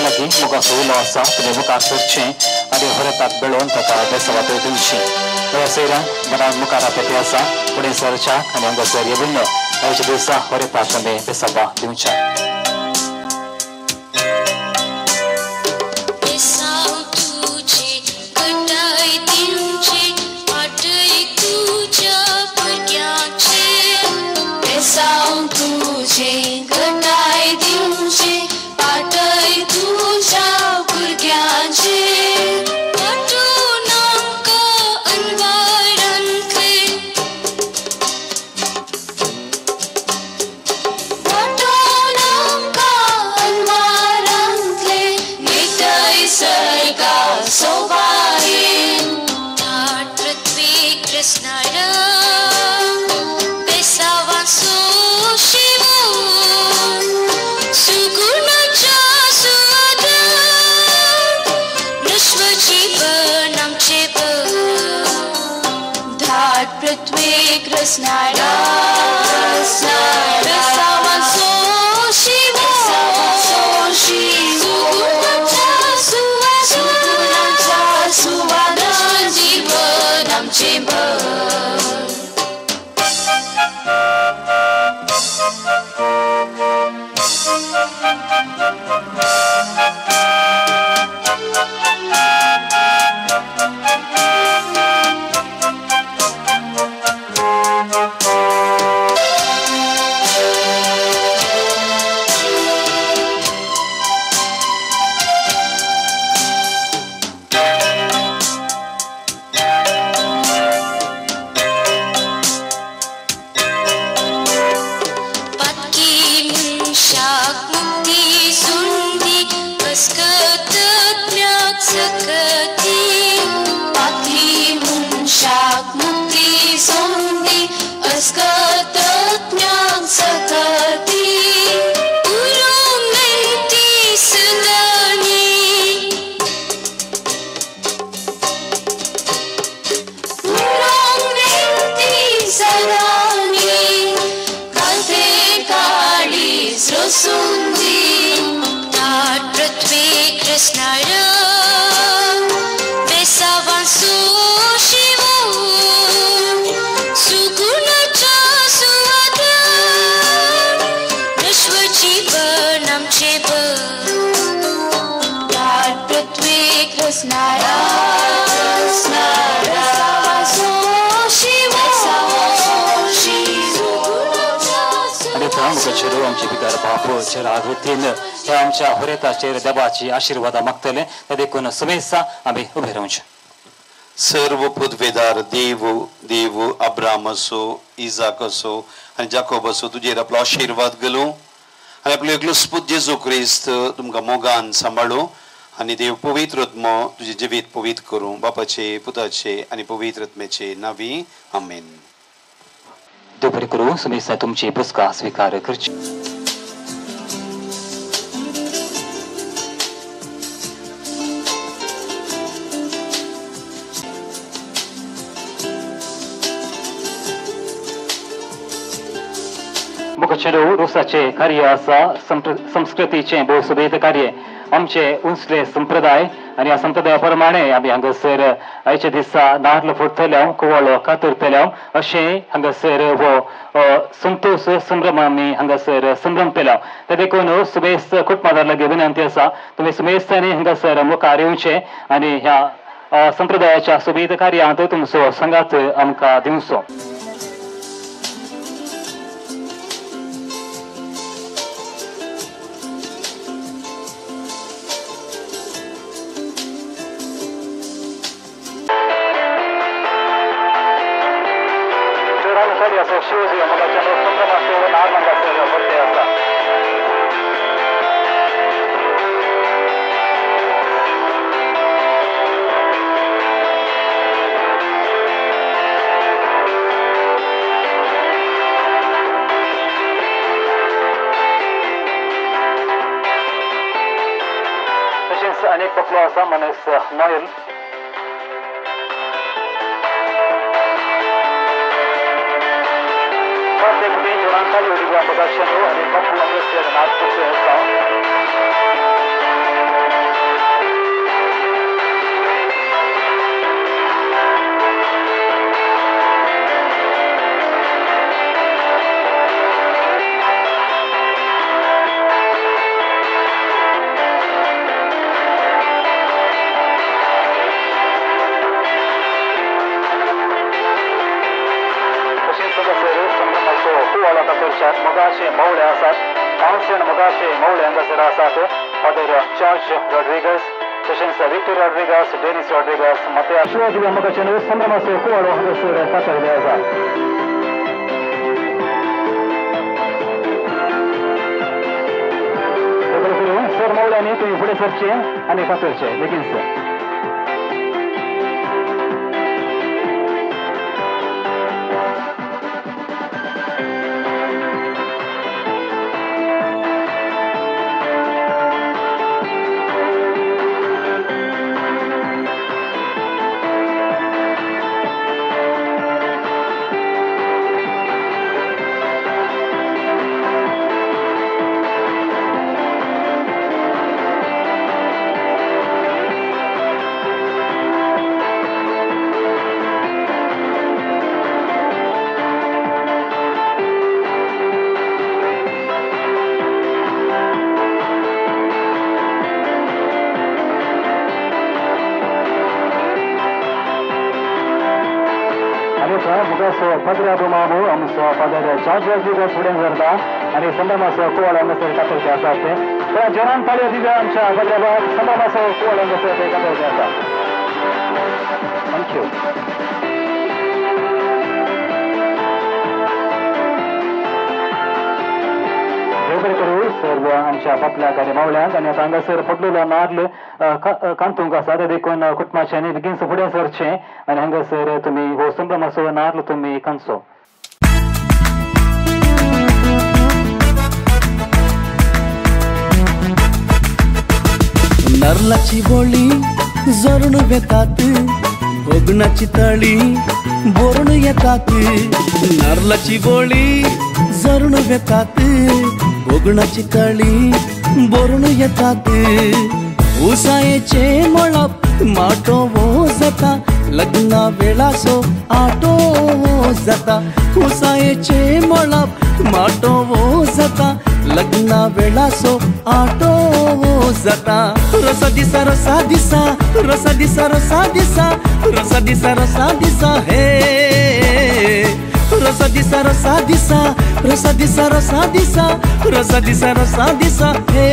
Lagi muka sulo sa tene muka searching ade horetak belon taka besawa te tunchi sera baran muka rapetiasa pode searcha kananga seria bunno aje desa horetak kame besawa tuncha आशीर्वाद मागतले ते देखून समेसा आम्ही उभे राहून सर्व पृथ्वीदार देव देव Abram असो इजाक असो आणि जाकोब असो तुझेर आपलो आशीर्वाद घालूं आणि आपलो एकलो स्पूत जेजू क्रिस्त तुमकां मोगान सांबाळू आणि देव पवित्रत्म तुझे जिवीत पवित्र करूं बापाचे पुताचे आणि पवित्रत्मेचे नावी आमेन. देव बरें करूं. समेसा तुमची पुस्तकां स्वीकार करची. मुखचेडू रोसाचे कार्य आसा. संस्कृतीचे भोव सुबेज कार्य आमचे उंचले संप्रदाय आणि ह्या संप्रदाया प्रमाणे आमी हांगासर आयच्या दिसा नाल्ल फोडटल्यो कुवाळो कातरतल्यो अशें हांगासर हो संतोश संभ्रम आमी हांगासर संभ्रमतल्यो. ते देखून सुबेज कुटुंबादार लागीं विनंती आसा तुमी सुबेजतांनी हांगासर मुखार येवचें आनी ह्या संप्रदायाच्या सुबेज कार्यांत तुमचो संगात आमकां दिवचो. शिवजी मगाच्या संभ्रमाचो नाग हांगासर बड्डे आसा. तशेंच अनेक बकलो आसा मनीस Noyyal production and a couple of years and not मगाशे मौळे आसात. काउन्सिल मगाशे मौळे हांगासर आसात. फादर जॉर्ज रॉड्रिगस तशेंच विक्टर रॉड्रिगस डेनिस रॉड्रिगस मते शिवाजी मगाचे संभ्रमाचो कुवाळो हांगासर कातरले आसा. सर मौळ्यांनी तुम्ही फुडें सरचे आनी कातरचे बेगीन सर. Padre Abumamu, आमचो फादर जॉर्ज रॉड्रिगस फुडें सरता आनी संभ्रमाचो कुवाळो हांगासर कातरचे आसा ते. त्या जोरान ताळयो दिव्या आमच्या फादराक संभ्रमाचो कुवाळो हांगासर ते कातरचे आसा. थँक्यू. बरें करूं सर्व आमच्या पापल्या कार्यमावळ्यांक आनी आतां हांगासर पडलेलो नाल्ल कांतूंक आसा ते देखून कुटुंबाच्यांनी बेगीन फुडें सरचें आनी हांगासर तुमी हो संभ्रमाचो नाल्ल तुमी कांचो. नारळाची बोळी जरून वेतात भोगणाची तळी बोरून येतात. नारळाची बोळी जरून वेतात भोगणाची तळी बोरून येतात. उसायेचे मळप माटो वो जाता लग्ना वेळासो आटो वो जाता. उसायेचे मळप माटो वो जाता लग्ना वेळासो आटो वो जाता. रसा दिसा रसा दिसा रसा दिसा रसा दिसा रसा दिसा रसा दिसा हे रसा दिसा रसा दिसा रसा दिसा रसा दिसा रसा दिसा रसा दिसा हे.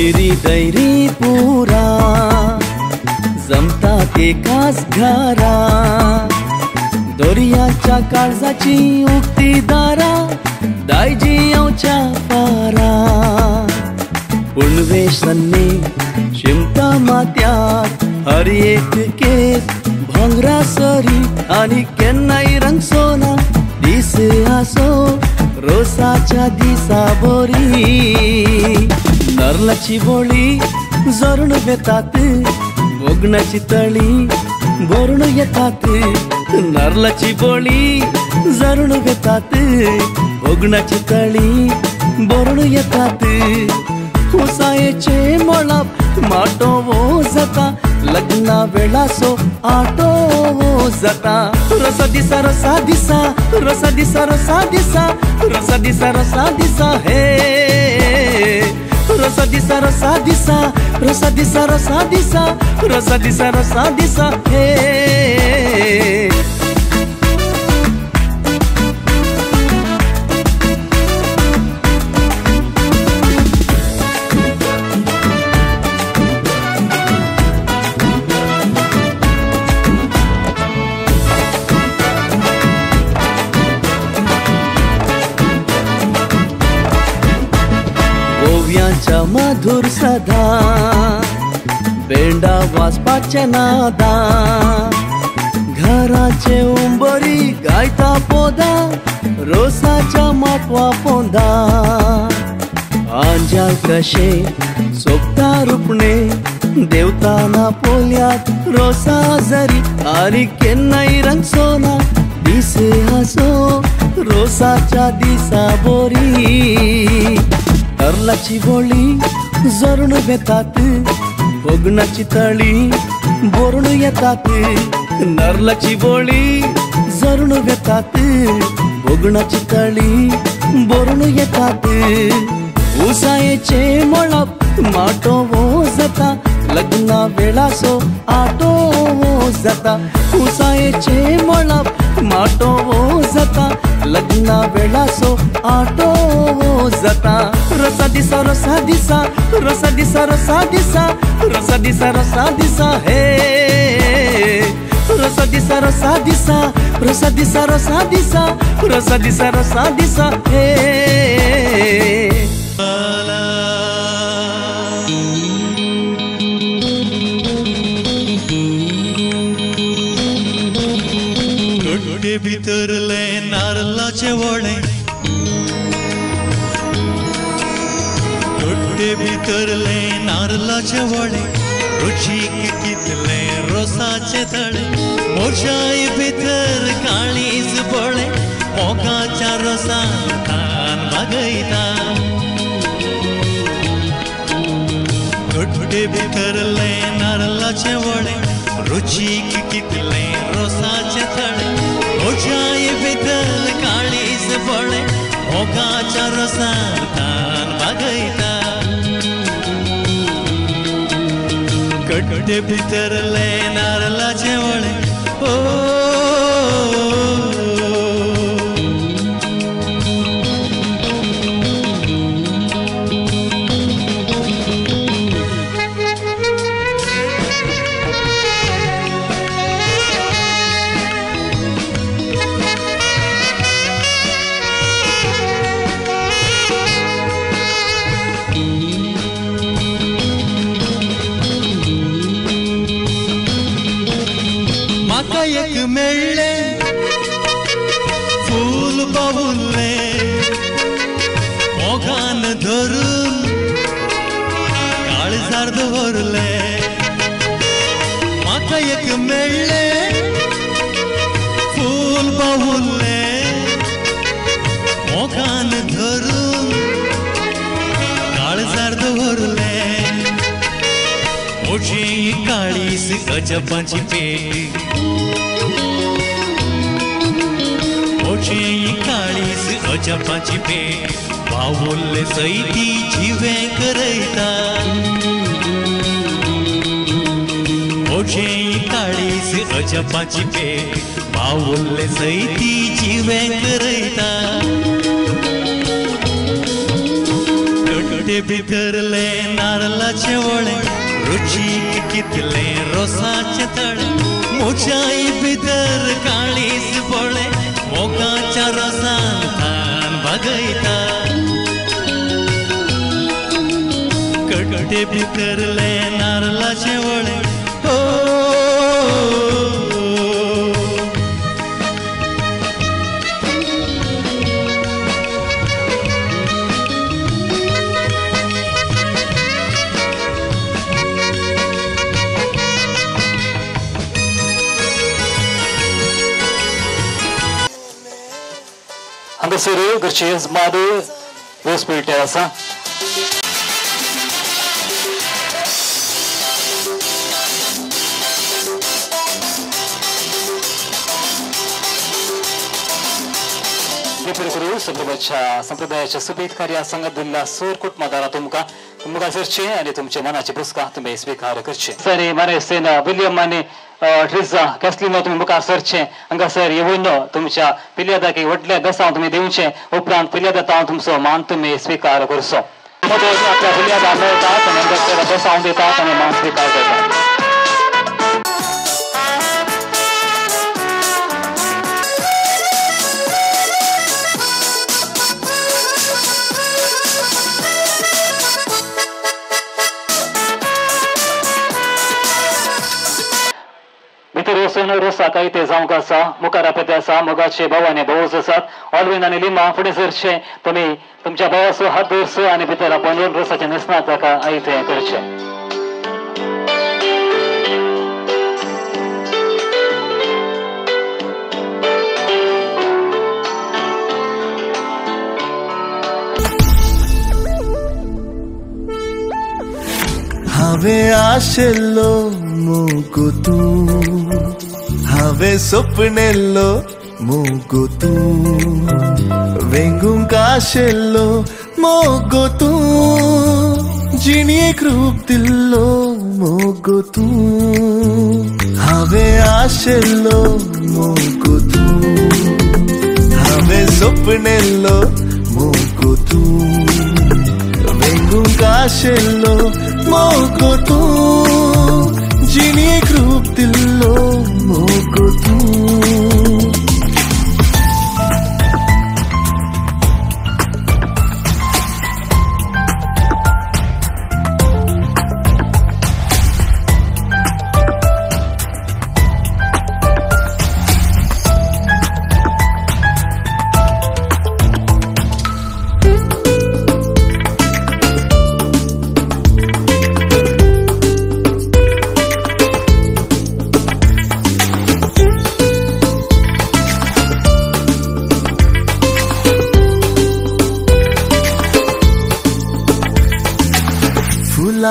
वैरी दैरी पुरा जमतात एकाच घरा दर्याच्या काळजाची उक्ती दारा दायजी येवच्या पारा पुणवेशन्ने शिमता मात्यात हर एक केस भांगरा सरी आणि केन्नाय रंग सोना दिस आसो रोसाच्या दिसा बोरी नरलाची बोळी जरून बेतात बोगणाची तळी बोरून येतात नरलाची बोळी जरून बेतात बोगणाची तळी बोरून येतात उसायेचे मळप माटोवो जाता लग्ना वेळासो आटोवो जाता रसा दिसा रसा दिसा रसा दिसा रसा दिसा रसा दिसा रसा दिसा हे रसा दिसा रसा दिसा रसा दिसा रसा दिसा रसा दिसा रसा दिसा हे ओव्यांच्या मधुर सदा बेंडा वाजपाच्या नादा घराचे उंबरी गायता पोदा रोसाच्या माटवा पोंदा आंजाल कशे सोपता रुपणे देवताना पोल्यात रोसा जरी आणि केन्नाय रंग सोना दिस हसो रोसाच्या दिसा बोरी नरलाची बोळी जरून बेतात बोगणाची तळी बोरून येतात नरलाची बोळी जरून बेतात बोगणाची तळी बोरून येतात उसायेचे मळप माटोवो जाता लग्ना वेळासो आटोवो जाता उसायेचे मळप माटोवो जाता लग्ना वेळासो आटोवो जाता रसा दिसा रसा दिसा रसा दिसा रसा दिसा रसा दिसा रसा दिसा हे रसा दिसा रसा दिसा रसा दिसा रसा दिसा रसा दिसा रसा दिसा हे भितरले नारळाचे वळे तोटे भितरले नारळाचे वळे रुचीक कितले रोसाचे तळे मोशाई भितर काळीज बळे मोगाच्या रोसान तान मागयता तोटे भितरले नारळाचे वळे रुचीक कितले रोसाचे तळे मोशाई भितर काळीज बळे मोगाच्या रोसान तान मागयता कट्टे भितरले नारळाचे वळे एक मेळ्ळे फूल पावुल्ले मोगान धरून काळजार दवरले म्हाका एक मेळ्ळे फूल पावुल्ले मोगान धरून काळजार दवरले मोठी काळीस अजबाची पेट मोठी काळीस अजबाची पेट बावुल्ले सैती जिवे करयता मोठी काळीस अजबाची पेट बावुल्ले सैती जिवे करयता घट्टे भितरले नारळाचे वळे रुचीक कितले रोसाचे तळे मोचाई भितर काळीस बळे मोगाच्या रसान थान बगयता घट्टे भितरले नारळाचे वळे हांगासर घरचे यजमान रोस पिळटे आसा संप्रदायाच्या सुपीत कार्या संगत दिल्ला सोर कुटुंबादारा तुमका सरचे आणि तुमच्या मनाचे पुस्तका तुम्ही स्वीकार करचे सर मारे सेना विलियम आणि ट्रिजा कॅस्लिनो तुम्ही मुखार सरचे हांगासर येवन तुमच्या पिल्यादाक व्हडले बेसांव तुम्ही दिवचे उपरांत पिल्यादा तुमचो मान तुम्ही स्वीकार करचो आपल्या पिल्यादा मेळटात आनी हांगासर बेसांव दितात आनी मान स्वीकार करतात रोसा काही ते जावंक आसा मुखार पेते आसा मोगाचे भावाने भाऊच आसात ऑलवेन आनी लिमा फुडें सरचे तुम्ही तुमच्या भावाचो हात धरचो आनी भितर आपण रोसाचे नेसना ताका आयते करचे हावे आशेल्लो मोगो तू हावे सोपनेल्लो मोगो तू वेंगुंक आशेल्लो मोगो तू जिणेक रूप दिल्लो मोगो तू हावे आशेल्लो मोगो तू हावे सोपनेल्लो मोगो तू वेंगुंक आशेल्लो मोगो तू जिणेक रूप दिल्लो मोगो तू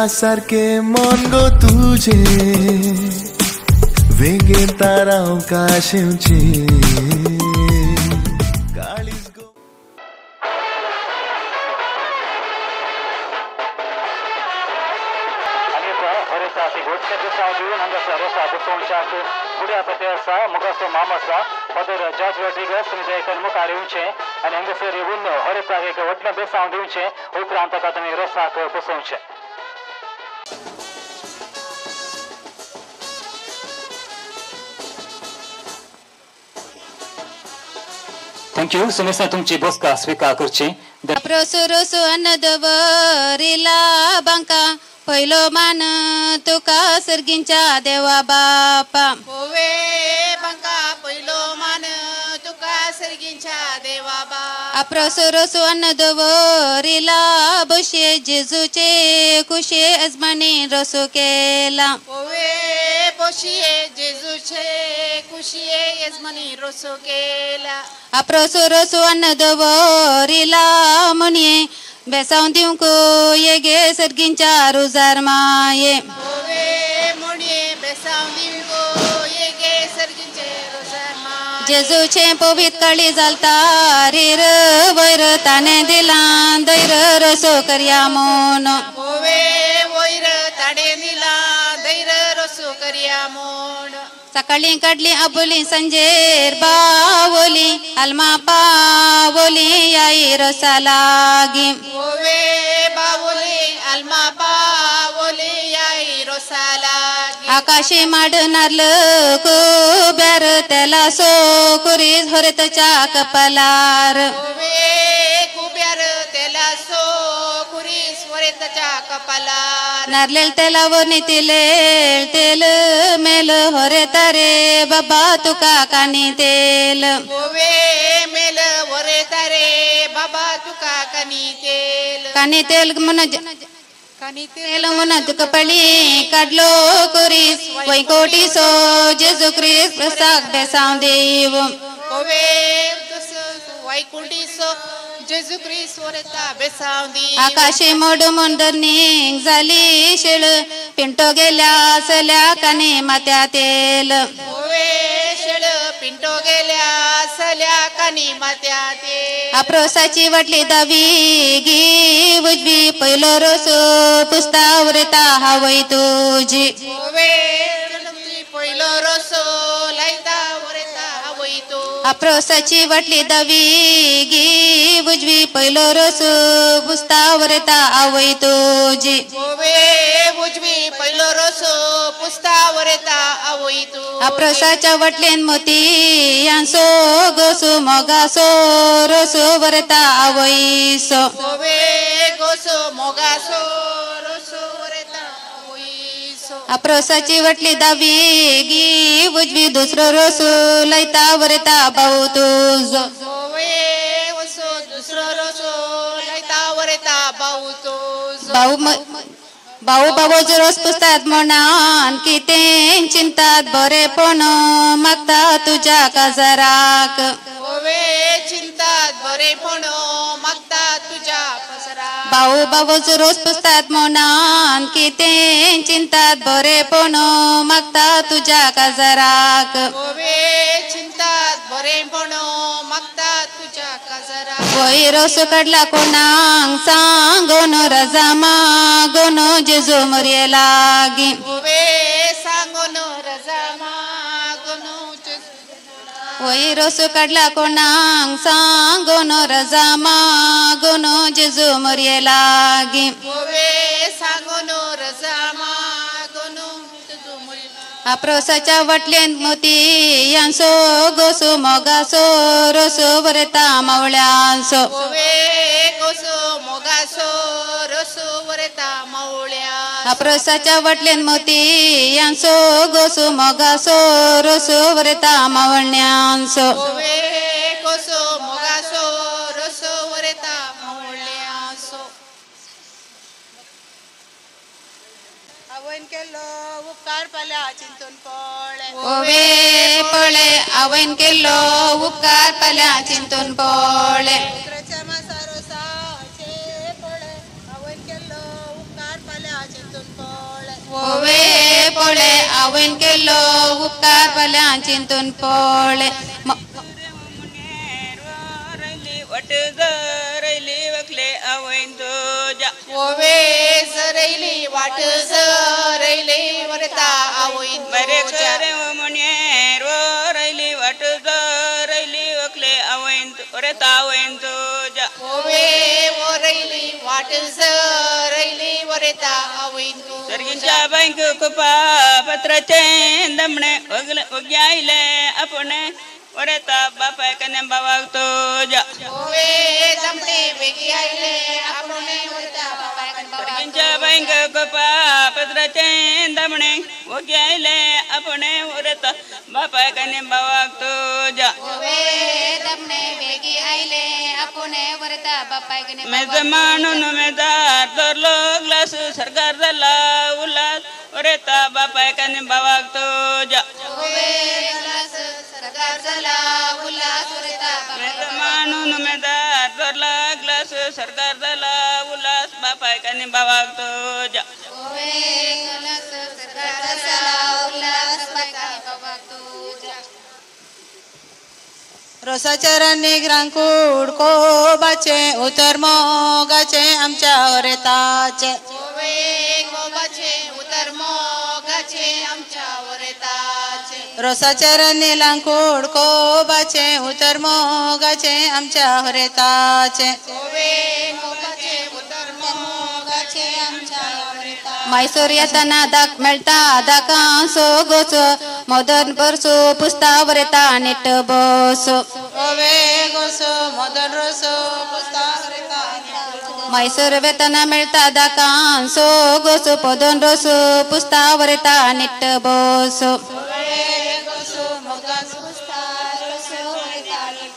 सारखे मन गो तुझे वेगे तारा काशेवचे काळीज गो फुडें पेते आसा मुखाचो माम आसा फादर जॉर्ज रॉड्रिगस तुमी थंय मुखार येवचे आनी हांगासर येवन हरेताक एक व्हडलें बेसांव दिवचें उपरांत ताका तुमी रोसाक बसोवचें थँक यू सुमेसा तुमची बसका स्वीकार करची रोसो रोसो अन्नदवरिला बांका पहिलो मान तुका सर्गींच्या देवा बापा होवे बांका पहिलो मान तुका सर्गींच्या देवा बापा रोसो रोसो अन्नदवरिला बशे जेजूचे कुशे अजमानी रोसो केला होवे बशिये जेजूचे कुशिये यजमानी रोसो केला रोसो रोसो अन्नदवरिला मुनिये बेसांव दिवंक येगे सर्गींच्या रुजार माये होवे मुनिये बेसांव दिवंक येगे सर्गींचे रुजार माये जेजूचे पवित्र काळी जालता रीर वैर ताने दिला दैर रोसो करया मोन होवे वैर ताने दिला दैर रोसो करया मोन सकाळी काढली आबोली संजेर बावोली अलमा पावोली आई रोसा लागी होवे बावोली आकाशी माडणारल कुब्यार त्याला सो कुरीस हरतच्या कपालार कुब्यार त्याला सो कुरीस हरतच्या कपालार नारलेल त्याला वनी तेल मेल हरे तारे बाबा तुका कानी तेल मेल वरे तारे बाबा तुका कानी तेल तेल म्हणत कपडी काढलो कुरीस वैकोटी सो जेजू ख्रिस्त प्रसाद बेसाव देव वैकुंठी सो जेजू ख्रिस्त वरता बेसाव देव आकाशी मोड मोंडनी झाली शेळ पिंटो गेल्या सल्या कानी मात्या तेल शेळ पिंटो गेल्या सल्या कानी मात्या तेल अप्रोसाची वाटली दावी गी उजवी पहिलो रोसो पुस्तावरता हवई तुझी पहिलो रोसो लायता वरता हवई तो अप्रोसाची वाटली दावी गी उजवी पहिलो रोसो पुस्तावरता हवई तुझी उजवी पहिलो रोसो पुस्तावरता हवई तो अप्रोसाच्या वटलेन मोती यांसो गोसो मोगासो रोसो वरता आवईसो गोसो मोगासो रोसो वरता आवईसो अप्रोसाची वटली दावी गी उजवी दुसरो रोसो लयता वरता भाऊ तुझो दुसरो रोसो लयता वरता भाऊ तुझो भाऊ भाऊचो रोस पुसतात म्हणान की ते चिंतात बरे पण मागता तुझ्या काजराक चिंतात बरे पण मागता तुझ्या पसरा भाऊचो रोस पुसतात म्हणान की ते चिंतात बरे पण मागता तुझ्या काजराक चिंतात बरे पण मागता तुझ्या काजराक वही रोस काढला कोणाक सांगोन रजा मागोन जेजू मरिये लागी सांगोन रजा मागोन वही रोस काढला कोणाक सांगोन रजा मागोन जेजू मरिये लागी सांगोन रजा मागोन अप्रोसाच्या वटलेन मोती यांसो गोसो मोगासो रोसो वरता मावळ्यांसो गोसो मोगासो रोसो वरता मावळ्या अप्रोसाच्या वटलेन मोती यांसो गोसो मोगासो रोसो वरता मावळण्यांसो गोसो मोगासो रोसो वरता मावळ्यांसो आवण केलो उपकार पाल्या चिंतून ओवे पळे आवण केलो उपकार पाल्या चिंतून पळे ओवे पळे आवण केलो उपकार पाल्या चिंतून पळे वट रैली वकले आवण तुझ्या ओवे सरैली वाट सरैली वरता आवईन बरे करे मुने रो रैली वाट रैली वकले आवण वरता आवण तुझ्या ओवे वरैली वाट सरैली वरता आवईन सर्गिंच्या बैंक कुपा पत्राचे दमणे उग्यायले अपने वरता बापा कने बाबा तुझ्या ओवे दमणे वेगी आईले अपने वरता बापा कने बाबा सर्गिंच्या बैंक कुपा पत्राचे दमणे उग्यायले अपने वरता बापा कने बाबा तुझ्या ओवे दमणे वेगी आईले अपने वरता बापा कने मैं जमानून मेदार दरलो ग्लास सरकार झाला उल्हास वरता बापा कने बाबा तुझ्या सरकार झाला उल्हास वरता मानून मेदार दरला ग्लास सरकार झाला उल्हास बापा कने बाबा तुझ्या सरकार झाला उल्हास बापा तुझ्या रोसाच्या रानीक रांकूड कोबाचे उतर मोगाचे आमच्या वरताचे कोबाचे उतर मोगाचे आमच्या वरताचे रोसाच्या रानी लांकूड कोबाचे उतर मोगाचे आमच्या हरेताचे कोबाचे उतर मोगाचे आमच्या वरताचे मैसूर येताना दाक मेळटा दाका सो गोस मदन परसो पुस्तावर येता नेट बस ओवे गोसो मदन रसो पुस्तावर येता मैसूर वेतना मेळटा दाका सो गोस पदन रस पुस्तावर येता नेट बस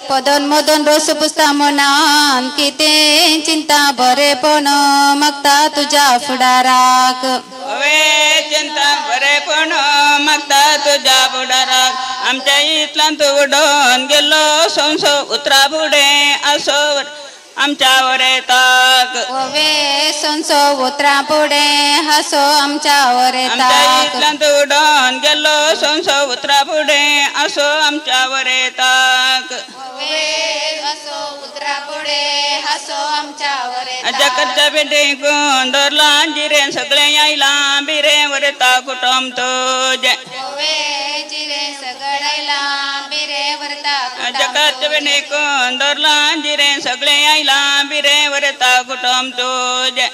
पदन मदन रस पुस्ता मनान किते चिंता बरेपण मागता तुझ्या फुडाराक चिंता बरेपण मागता तुझ्या फुडाराक आमच्या इथला तू उडून गेलो संस उतरा फुडे असो आमच्यावर येताक ओवे संस उतरा पुढे हसो आमच्यावर आमच्या येताक इथला तू उडून गेलो संस उतरा फुडे असो आमच्यावर येताक हसो उतरा पुढे हसो आमच्यावर येताक जकडच्या बेटेकून दरला जिरे सगळे यायला बिरे वरता कुटुंब तुझे जिरे सगळ्याला बिरे वरता जकडच्या बेटेकून दरला जिरे सगळे यायला बिरे वरता कुटुंब तुझे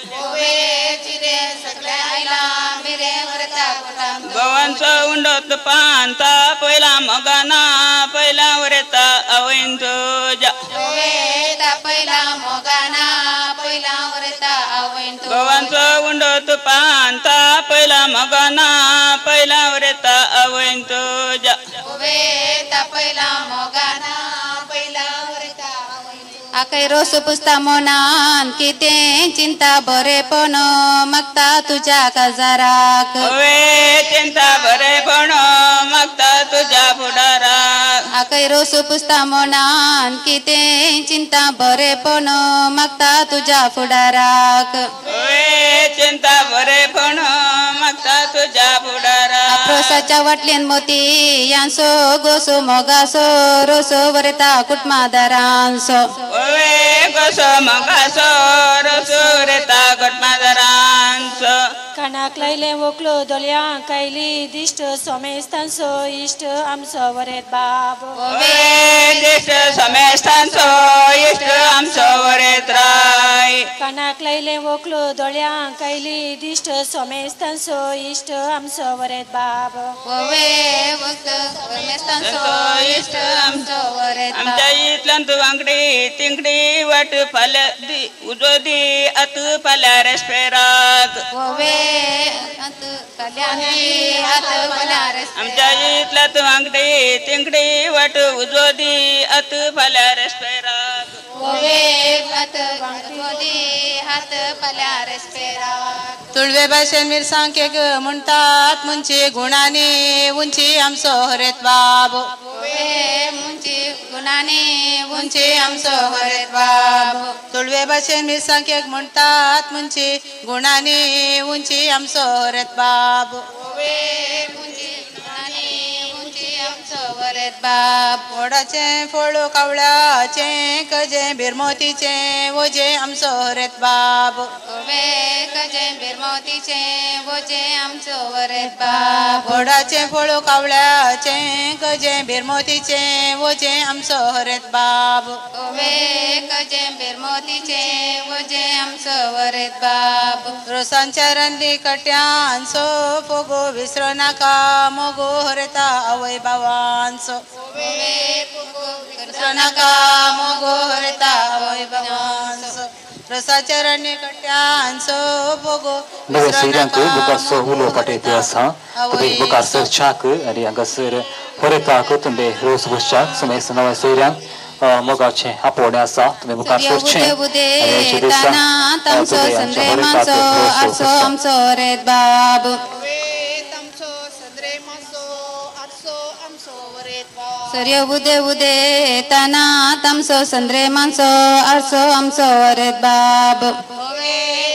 जिरे सगळ्याला बिरे वरता कुटुंब गव्हांचं उंडत पानता पहिला मगाना पहिला वरता अवैन तुझ्या पहिला मोगाना पहिला वरता आवैन गव्हांचं उंडत पानता पहिला मगाना पहिला वरता अवैन तुझ्या पहिला मोगाना पहिला वरता आकै रोस पुस्ता मोनान किते चिंता बरेपण मागता तुझ्या काजाराक चिंता बरेपण मागता तुझ्या फुडाराक आकै रोस पुस्ता मोनान किते चिंता बरेपण मागता तुझ्या फुडाराक चिंता बरेपण मागता तुझ्या फुडाराक प्रोसाच्या वाटलेन मोती यांसो गोसो मोगासो रोसो वरता कुटमादारांसो गोसो मोगासो रोसो वरता कुटमादारांसो कानाक लायले वोकलो दोल्या कायली दिश्ट सोमेस्तांसो इश्ट आमचो वरेत बाब दिश्ट सोमेस्तांसो इश्ट आमचो वरेत राय कानाक लायले वोकलो दोळ्या कायली दिश्ट सोमेस्तांसो इश्ट आमचो वरेत बाब इश्ट आमचो वरेत आमच्या इथल्यान तू वांगडी तिंगडी वाट फाल्या दी उजो दी आत फाल्या रेस्पेराक आमच्या इथला तू वांगडी तिंगडी वाट उजो दी आत फाल्या रेस्पेराक तुळवे भाषेन मिरसांग ग म्हणतात मुंची गुणाने उंची आमचो हरेत बाब मुंची गुणाने उंची आमचो हरेत बाब तुळवे भाषेन मिरसांग म्हणतात मुंची गुणाने उंची आमचो हरेत बाब बाप ओडाचे फोळो कावळ्याचे कजे बिरमोतीचे वोजे आमचो हरेत बाब कजे बिरमोतीचे वोजे आमचो वरेत बाप ओडाचे फोळो कावळ्याचे कजे बिरमोतीचे वोजे आमचो हरेत बाब कजे बिरमोतीचे वोजे आमचो वरेत बाप रोसांच्या रंदी कट्यांचो फोगो विसरो नाका मोगो हरेता आवय बावांचो विसरो नाका मोगो हरेता आवय बावांचो रोसाच्या रंदी कट्यांचो फोगो Nova Sirianku buka sohulo patete asa tubi buka serchak ari angasir horetaku tumbe ros bushak sumes Nova Sirian mogache apone asa tumbe buka serche ari chedisa tamso sandre manso arso amso red bab Surya bude bude tana tamso sandre manso arso amso red bab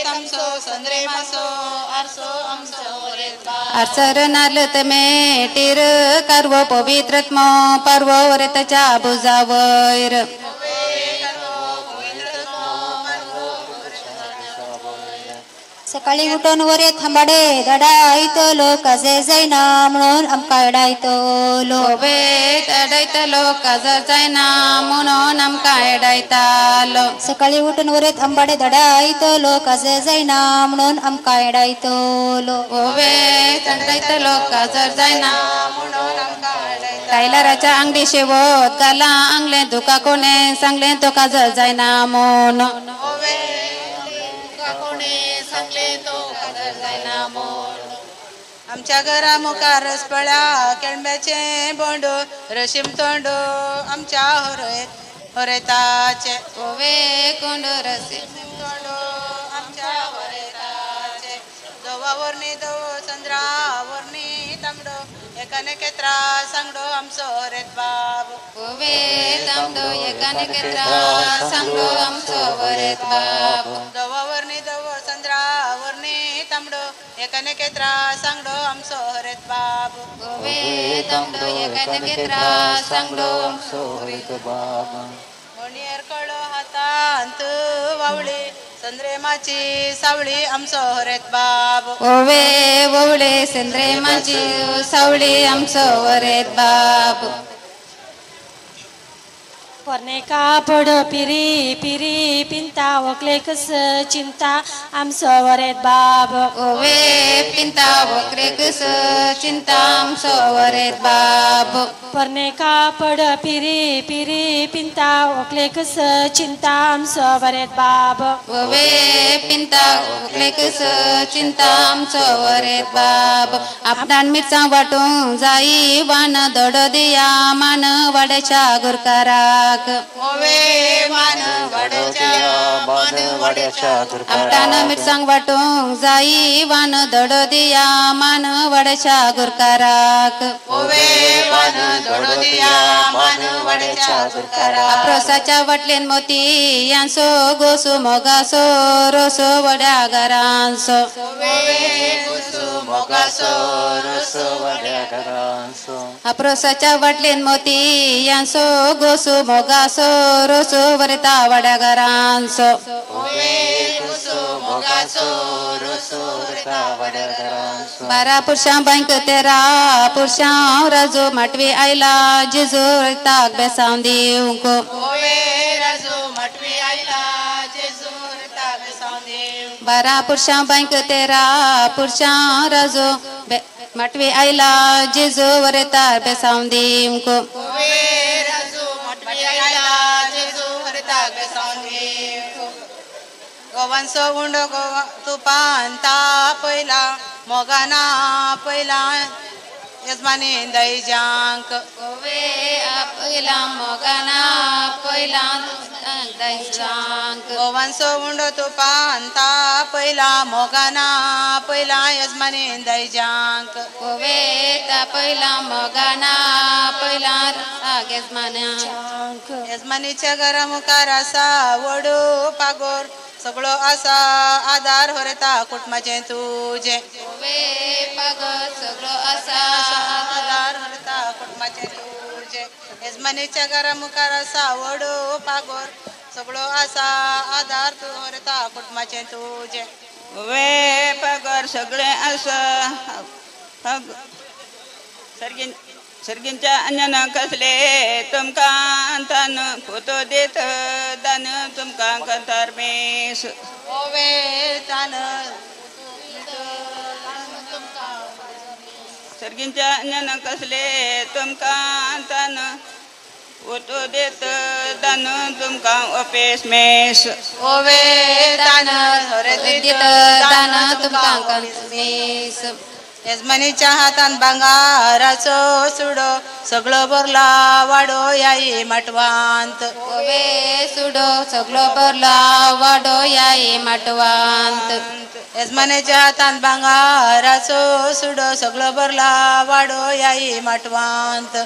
tamso sandre manso arso amso red bab Arsar narlet me tir karvo pavitratmo parvo vretacha buzavoir सकाळी उठून वर थांबाडे दडायतलो काजे जायना म्हणून आमका एडायतलो एडायतलो काजर जायना म्हणून आमका एडायतालो सकाळी उठून वर थांबाडे दडायतलो काजे जायना म्हणून आमका एडायतलो एडायतलो काजर जायना म्हणून आमका टायलराच्या अंगडी शेवत गाला अंगले दुका कोणे सांगले तो काजर जायना म्हणून आमच्या घरा मुखार रसपळ्या केळंब्याचे बोंडो रशीम तोंडो आमच्या होरेताचे कोंडो रशीम तोंडो आमच्या होरेताचे दवावरणी दवो चंद्रावरणी तांबडो एकाने केत्रा सांगडो आमचो होरेत बाब तांबडो एकाने केत्रा सांगडो आमचो होरेत बाब दवावरणी दवो चंद्रावरणी तांबडो एकाने केत्रा सांगडो आमचो होरेत बाब तांबडो एकाने केत्रा सांगडो आमचो होरेत बाब मोणीयर कळो हातांत वावळी संद्रेमाची सावळी आमचो होरेत बाब ववळे संद्रेमाची सावळी आमचो होरेत बाब परने कापड पिरी पिरी पिंता वकले कस चिंता आमचो वरेत बाब पिंता वकले कस चिंता आमचो वरेत बाब परने कापड पिरी पिरी पिंता वकले कस चिंता आमचो वरेत बाब पिंता वकले कस चिंता आमचो वरेत बाब आपणान मिरसांग वाटूंक जाई वान दड दिया मान वाड्याच्या गुरकाराक आपटान मिरसांग वाटूंक जाई वान दड दिया मान वाड्याच्या गुरकाराक अप्रोसाच्या वाटलेन मोती यांसो गोसो मोगासो रोसो वड्या घरांसो अप्रोसाच्या वाटलेन मोती यांसो गोसो मोगासो रोसो वरता वड्या घरांसो बारा पुरुषां बैंक तेरा पुरुषां राजो माटवी आयला जेजो ताक बेसांव दिवंक बारा पुरुषां बैंक तेरा पुरुषां राजो माटवी आयला जेजो वरता बेसांव दिवंक गोवांचो उंडो गोवा तुपान तापयला मोगाना पयला यजमानी दैजांक आपयला मोगाना पयला दैजांक गोवांचो उंडो तुपान तापयला मोगाना पयला यजमानी दैजांक तापयला मोगाना पयला यजमान्यांक यजमानीच्या घरा मुखार आसा वडू पागोर सगळो आसा आधार होरेता कुटुंबाचे तुझे सगळो आसा आधार होरेता कुटुंबाचे तुझे यजमानीच्या घरा मुखार आसा वडू पागोर सगळो आसा आधार तू होरेता कुटुंबाचे तुझे पगार सगळे आसा सर्गींच्या अन्यान कसले तुमकां तान फोटो देत दान तुमकां कंथार मेस तान सर्गींच्या अन्यान कसले तुमकां तान फोटो देत दान तुमकां अपेस मेस तान देत दान तुमकां मेस यजमानीच्या हातान भांगाराचो सुडो सगळो बरला वाडो याई माटवांत सुडो सगळो बरला वाडो याई माटवांत यजमानीच्या हातान भांगाराचो सुडो सगळो बरला वाडो याई माटवांत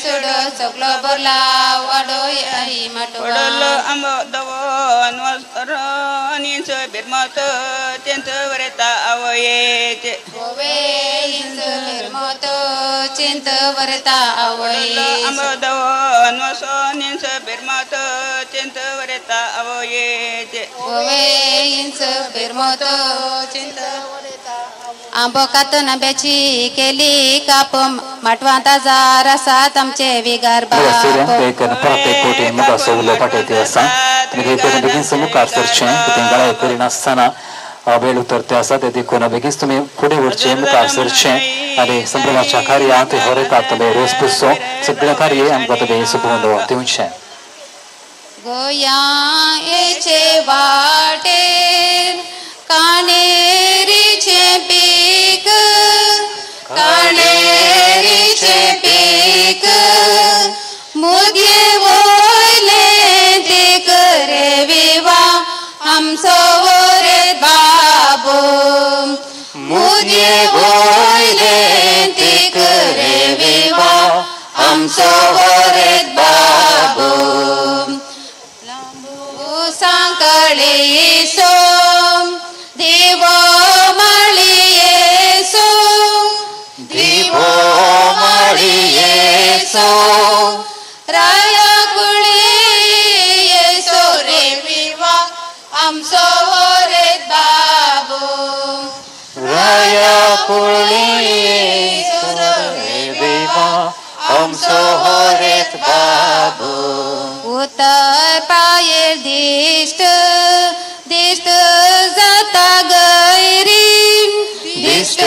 सुडो सगळो बरला वाडो याई माटवांत आंबो दवोन वसरणीच बिरमत तेंच वरेता आवयेचे चिंत वरता आवये अमदवन वसनींच बिरमत चिंत वरता आवयेचे इंच चिंच बिरमोत आंबो कातन आंब्याची केली काप माटवा ताजा रसात आमचे विगार एक प्रत्येक कोटी मुगा सवलो पाठयते आसा आनी बेगीन मुखार सरचें गळाय करिनासतना वेळ उतरते आसा ते देखून बेगीन तुमी फुडें वचचें मुखार सरचें आनी संभ्रमाच्या कार्यांत होरेतात रोस पुसो सगळ्या कार्य आमकां तुमी सुपोवन दिवचें गोया येचे वाटेर काणेरीचे पीक काणेरीचे पीक मुदये वयले देख रे विवा आमचो वरे बाबू मुदये वयले देख रे विवा आमचो वरे बाबू सांकळे सो देवो मळिये सो देवो मळिये सो राया कुळिये सो रे विवा आमचो रे बाबू राया कुळिये सो रे विवा आमचो रे बाबू उतर पायर दिष्ट दिष्ट जाता गैरी दिष्ट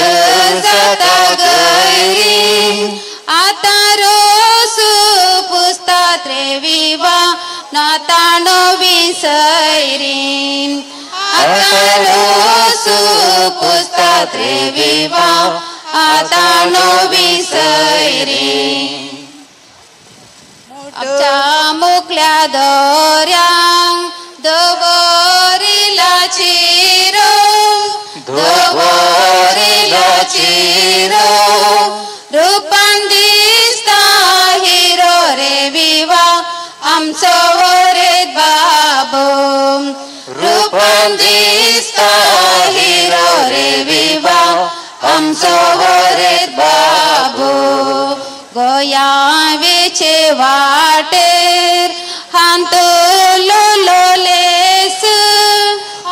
जाता गैरी आता रोस पुस्तात रे विवा नातानो विसैरी आता रोस पुस्तात रे विवा आता नो विसैरी आमच्या मुकल्या दोऱ्यांक दवरिला चिरो दवरिला चिरो रूपान दिसता हिरो रे विवा आमचो रे बाबू रूपान दिसता हिरो रे विवा आमचो रे बाबू गोया वेचे वाटेर हांतोलो लोलेस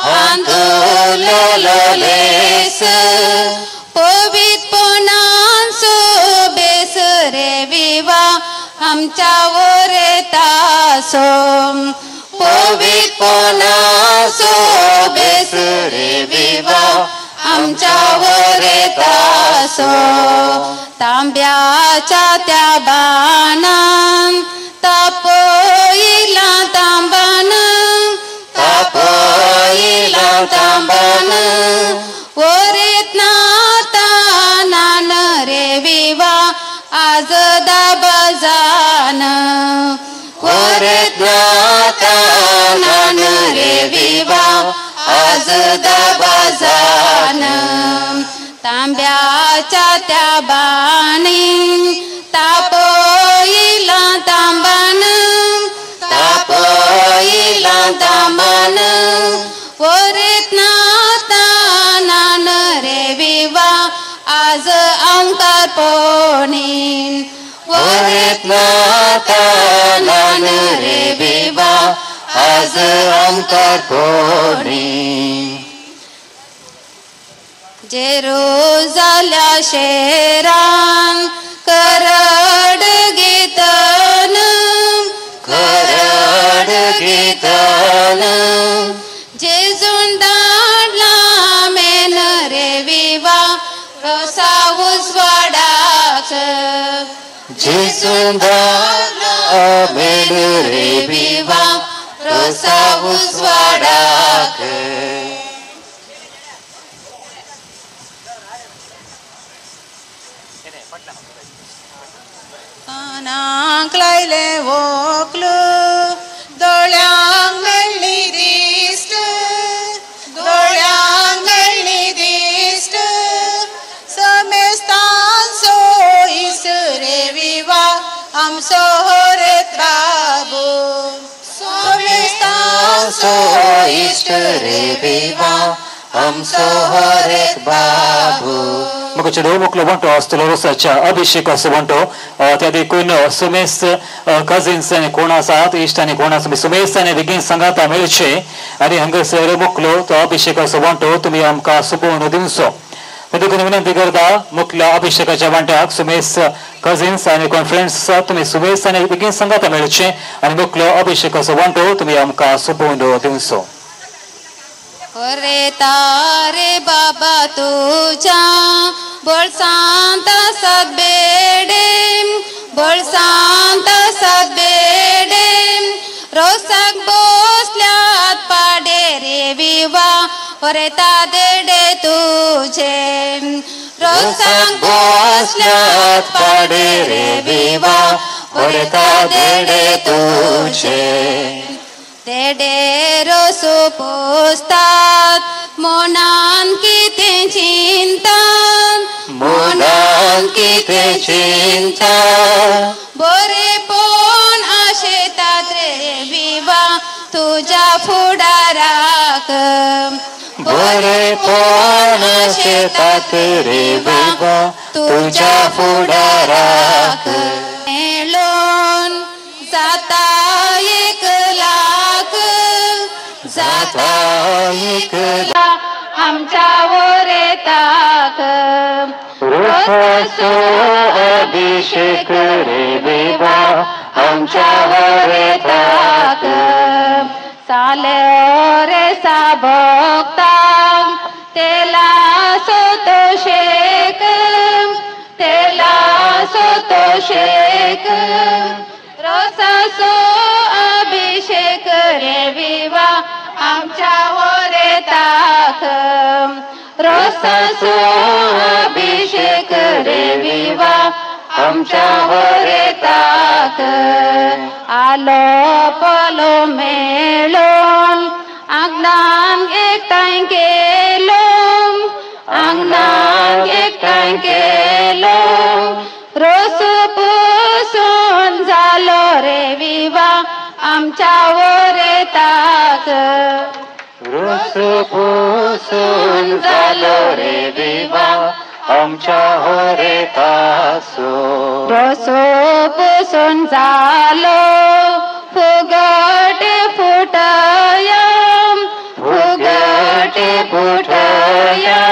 हांतोलो लोलेस पवित्रपणान सोबेस रे विवा आमच्या वरे तासो पवित्रपणान सोबेस रे विवा आमच्या वरे तासो तांब्याच्या त्या बाणान तापयला तांबान तापयला तांबान वरेत नातानान रे विवा आज दाबाजान वरेत नातानान रे विवा आज दाबाजान तांब्याच्या त्या बाणी तापयला तांबान तापयला तांबान वरेत नातानान रे विवा आज आमकार पोणी वरेत नातानान रे विवा आज आमकार पोणी जेरुजाल्या शेरान करड गीतन करड गीतन जेजून दाडला मेन रे विवा रोसा उजवाडाक जेजून दाडला मेन रे विवा रोसा उजवाडाक कानांक लायले व्हंकल दोळ्यांक मेळ्ळी दिश्ट दोळ्यांक मेळ्ळी दिश्ट समेस्तान सोयीस रे विवा आमचो रे बाबू समेस्तान सोयीस रे विवा आमचो हरेक बाबू मग चलो मुकलो म्हणतो असतो रोसाच्या अभिषेक असं म्हणतो त्या देखून सुमेस कझिन्स आणि कोण आसात इश्ट आणि कोण आसा सुमेस आणि बेगीन सांगाता मेळचे आणि हंगसर मुकलो तो अभिषेक असं म्हणतो तुम्ही आमकां सुपोवन दिवचो देखून विनंती करता मुकल्या अभिषेकाच्या वांट्याक सुमेस कझिन्स आणि कोण फ्रेंड्स तुम्ही सुमेस आणि बेगीन सांगाता मेळचे आणि मुकलो अभिषेक असं म्हणतो तुम्ही आमकां सुपोवन दिवचो रे तारे बाबा तुझ्या बळसांत सदबेडे बळसांत सदबेडे रोसाक बसल्यात पाडे रे विवा रे ता देडे तुझे रोसाक बसल्यात पाडे रे विवा रे ता देडे तुझे देडे रोसो पोसतात मोनान कितें चिंता मोनान कितें चिंता बरेपण आशेतात रे विवा तुझ्या फुडाराक बरेपण आशेतात रे विवा तुझ्या फुडाराक मेळोन जाता एक लाख जाता एक लाख आमच्या वरेताक रोसाचो अभिषेक रे विवा आमच्या वरेताक साले रे सा भक्तांक तेला सोतोशेक तेला सोतोशेक रोसाचो अभिषेक रे विवा आमच्या वरेताक रोसाचो अभिषेक रे विवा आमच्या वरेताक आलो पलो मेळोन आंगणान एकठांय केलो आंगणान एकठांय केलो रोस पुसून जालो रे विवा आमच्या वरेताक रोस पुसून जालो रे विवा आमच्या वरेतासो रोस पुसून जालो फुगटे फुटया फुगटे फुटया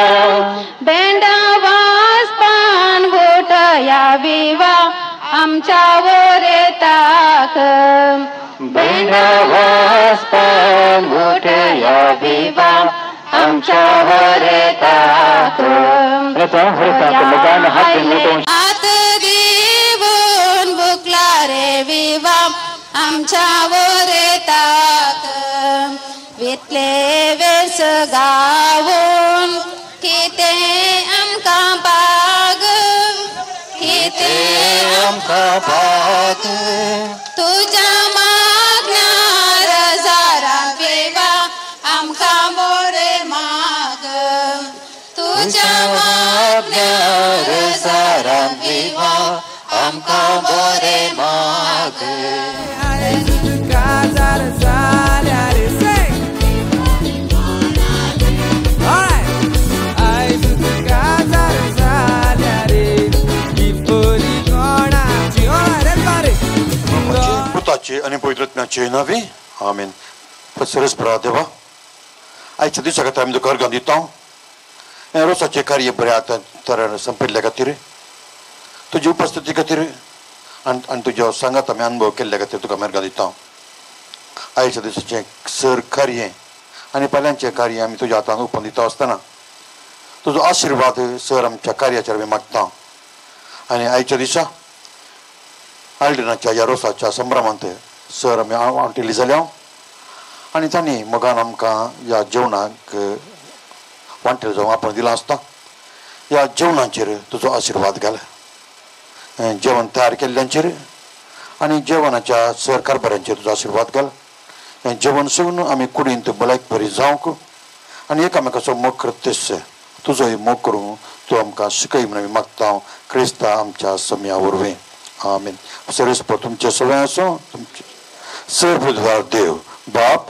बेंडा वाजपान घोटया विवा आमच्या वरेताक बेंडा वाजपान घोटया विवा आमच्या वरेताक हात देऊन बुकला रे विवा आमच्या वरेताक वितले वेस गावून कितें आमकां बाग कितें आमकां बाग तुज्या मागण्यार जारांक विवा आमकां मोरे माग तुज्या मागण्यार जारांक विवा आमकां मोरे माग पुताचे आणि पवित्रात्म्याचे नावे आमेन. सरस प्रा देवा आयच्या दिसा खातीर आमी तुका अर्गां दिता रोसाचे कार्य बऱ्या तरेन संपयल्ल्या खातीर तुजी उपस्थिती खातीर आनी तुज्या सांगात आमी अनुभव केल्ल्या खातीर तुका अर्गां दिता. आयच्या दिसाचें सर कार्य आनी फाल्यांचें कार्य आमी तुज्या हातान ओपन दिता आसतना तुजो आशिर्वाद सर आमच्या कार्याचेर आमी मागता. आनी आयच्या दिसा आल्डिनाच्या ह्या रोसाच्या संभ्रमांत सर आमी वांटिल्ली जाल्या आनी तांणी मोगान आमकां ह्या जेवणाक वांटेल जावं आपण दिलां आसता. ह्या जेवणाचेर तुजो आशिर्वाद घाल. जेवण तयार केल्ल्यांचेर आनी जेवणाच्या सर कारभाऱ्यांचेर तुजो आशिर्वाद घाल. हें जेवण सगळें आमी कुडींत भलायक बरी जावंक आनी एकामेकाचो मोग करतेस तुजोय मोग करूं तूं आमकां शिकय म्हणून आमी मागता. क्रिस्ता आमच्या सम्या वरवीं आमीन. सर्वेस्पर तुमचे सगळें आसूं तुमचे सर्वबुधवार देव बाप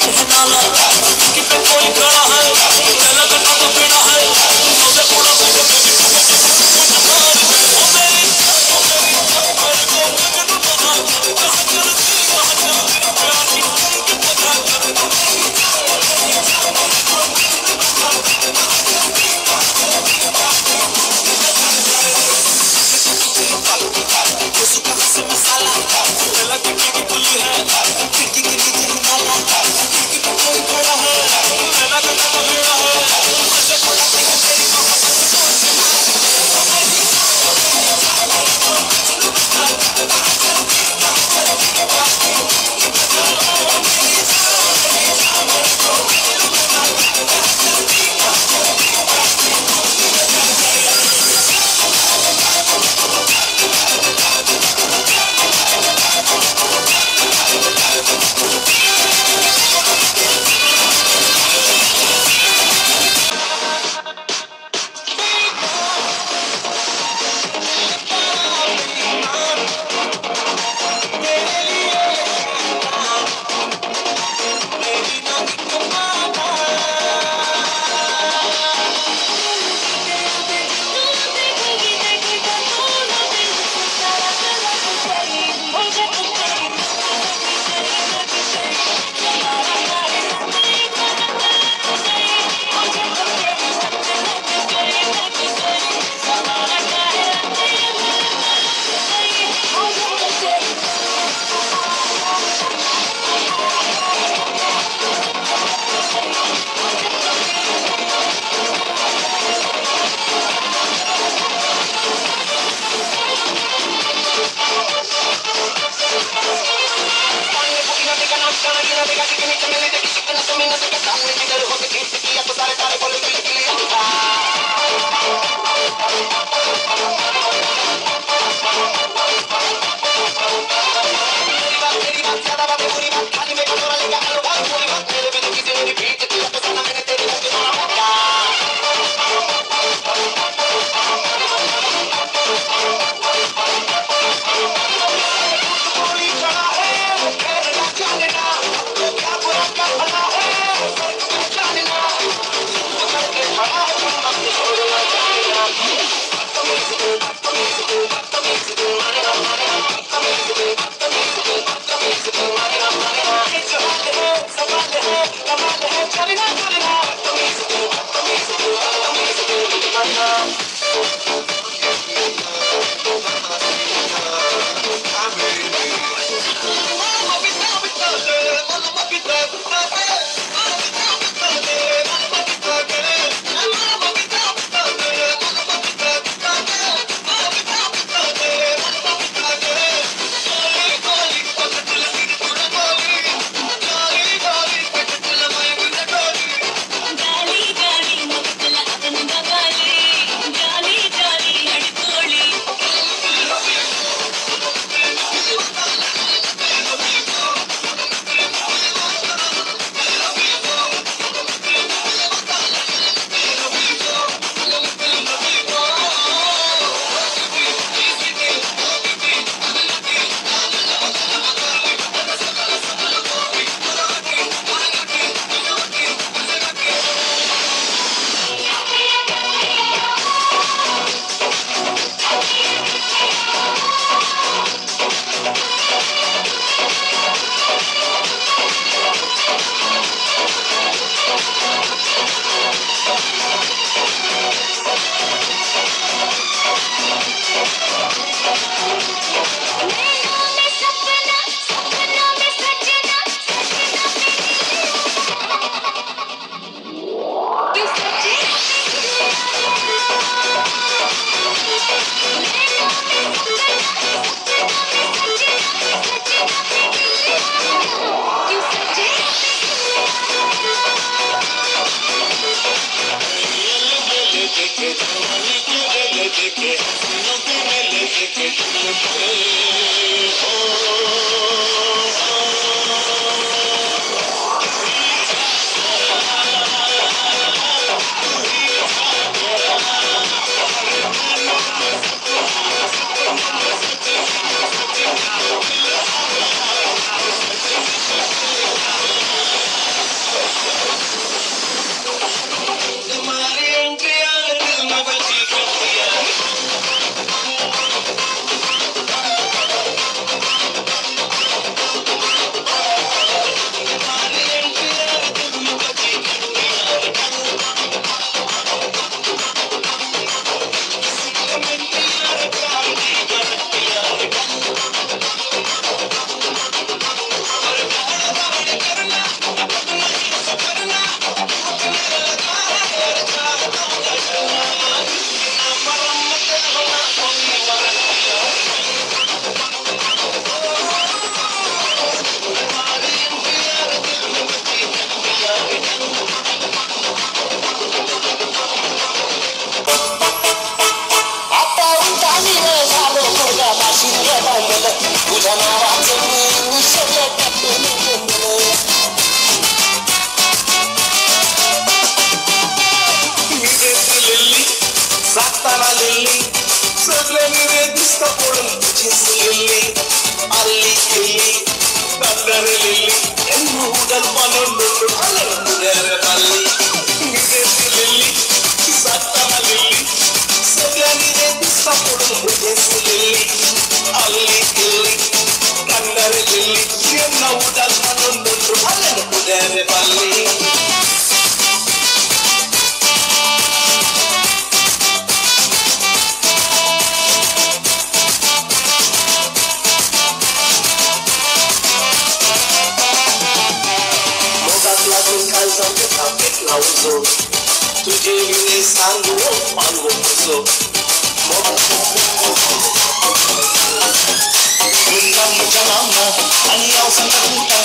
Mucha mamá, ani au sana puta,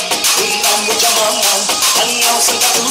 mucha Hey,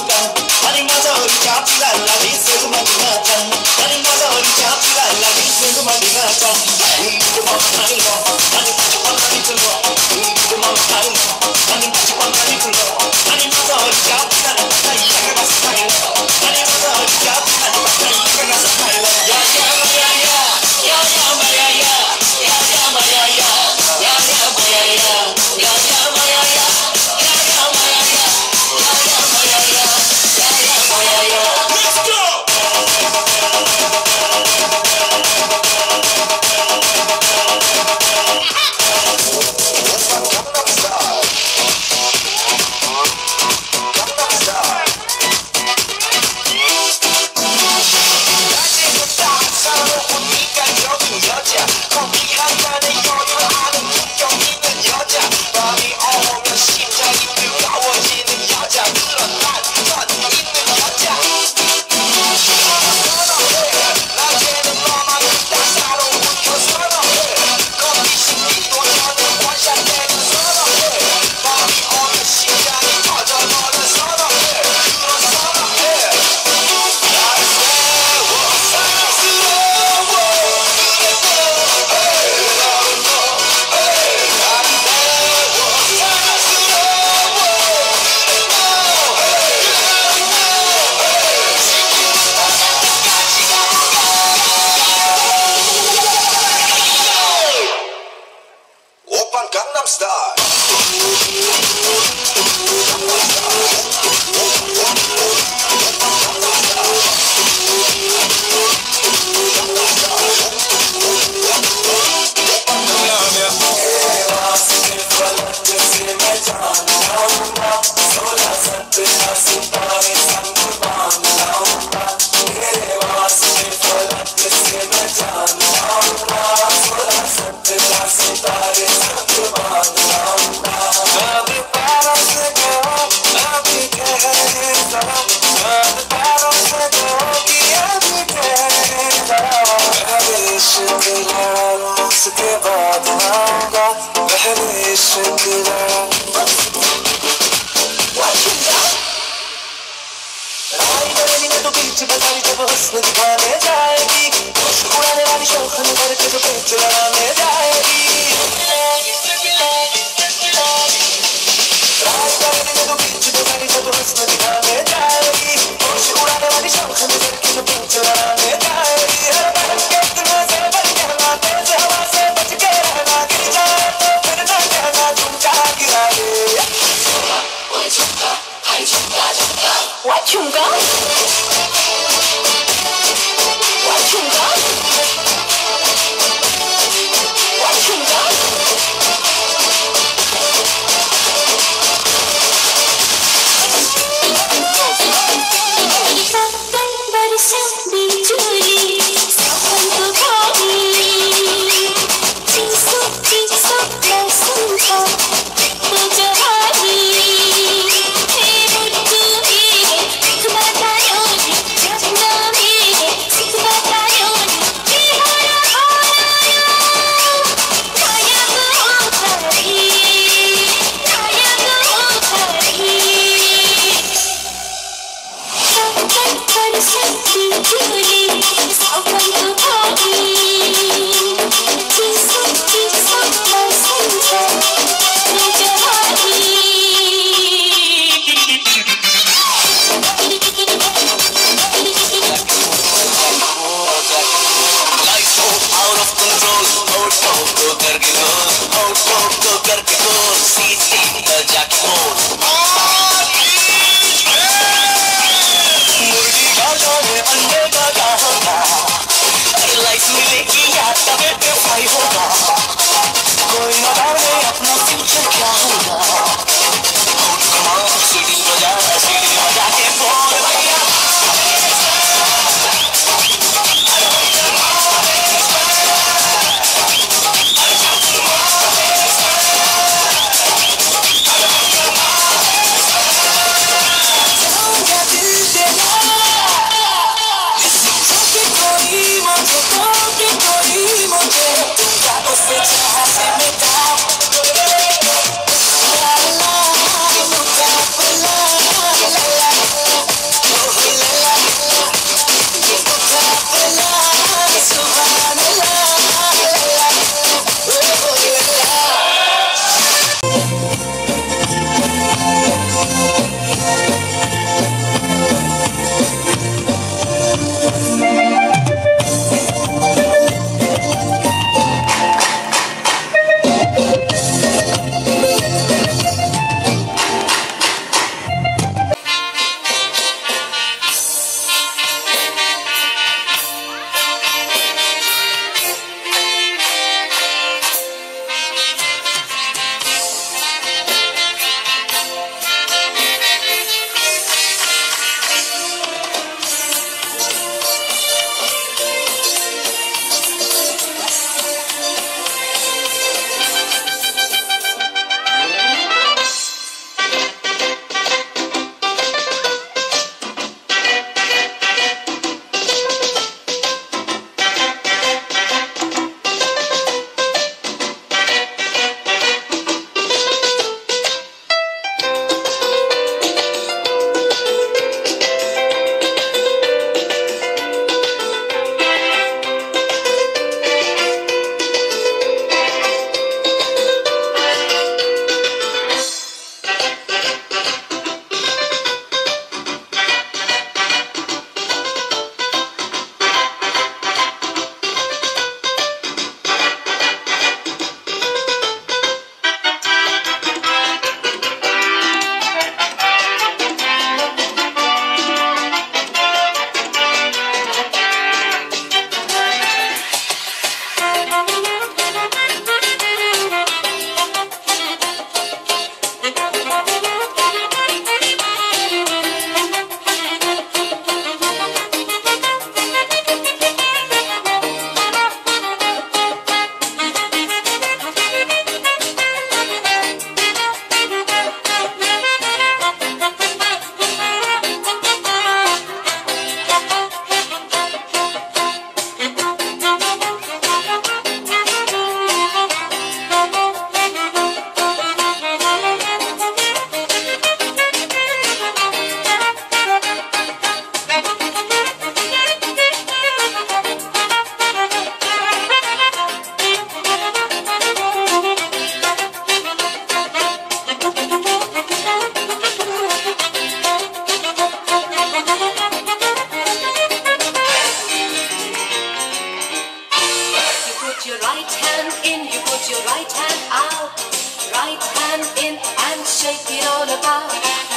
about.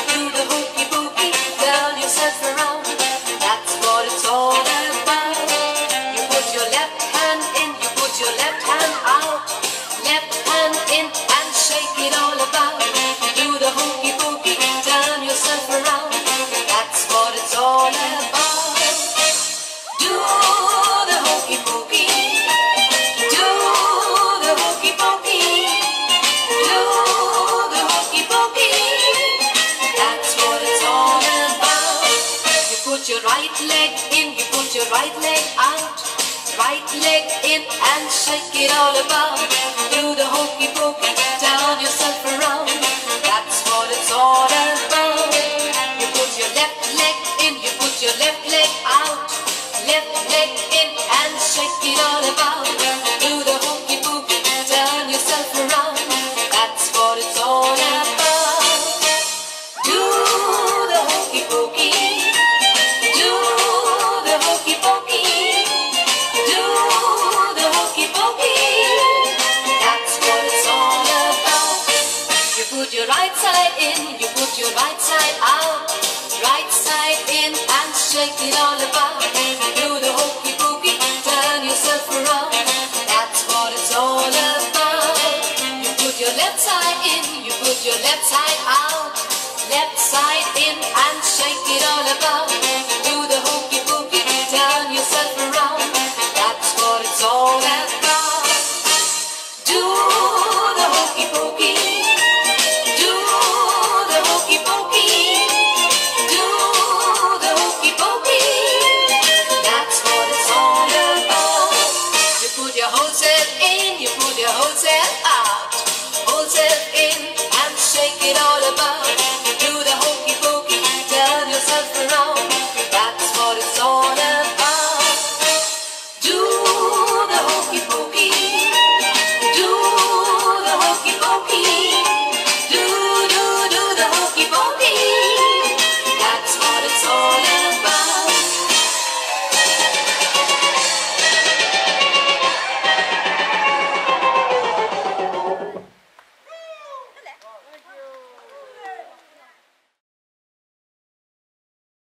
Do the hokey pokey, turn yourself around. That's what it's all about. You put your left hand in, you put your left hand out. Left hand in and shake it all about. Do the hokey pokey, turn yourself around. That's what it's all about. Do the hokey pokey. Do the hokey pokey. Do the hokey pokey. That's what it's all about. You put your right leg in, you put your right leg out. Right leg in and shake it all about. Do the hokey pokey, turn yourself around. That's what it's all about. You put your left leg in, you put your left leg out. Left leg in and shake it all about. Do the hokey pokey, turn yourself around. That's what it's all about. Do the hokey pokey. Do the hokey pokey. Do the hokey pokey. That's what it's all about. You put your right side in, you put your right side out. Right side in and shake it all about. Do the hokey pokey, turn yourself around. That's what it's all about. You put your left side in, you put your left side out. Left side in and shake it all about.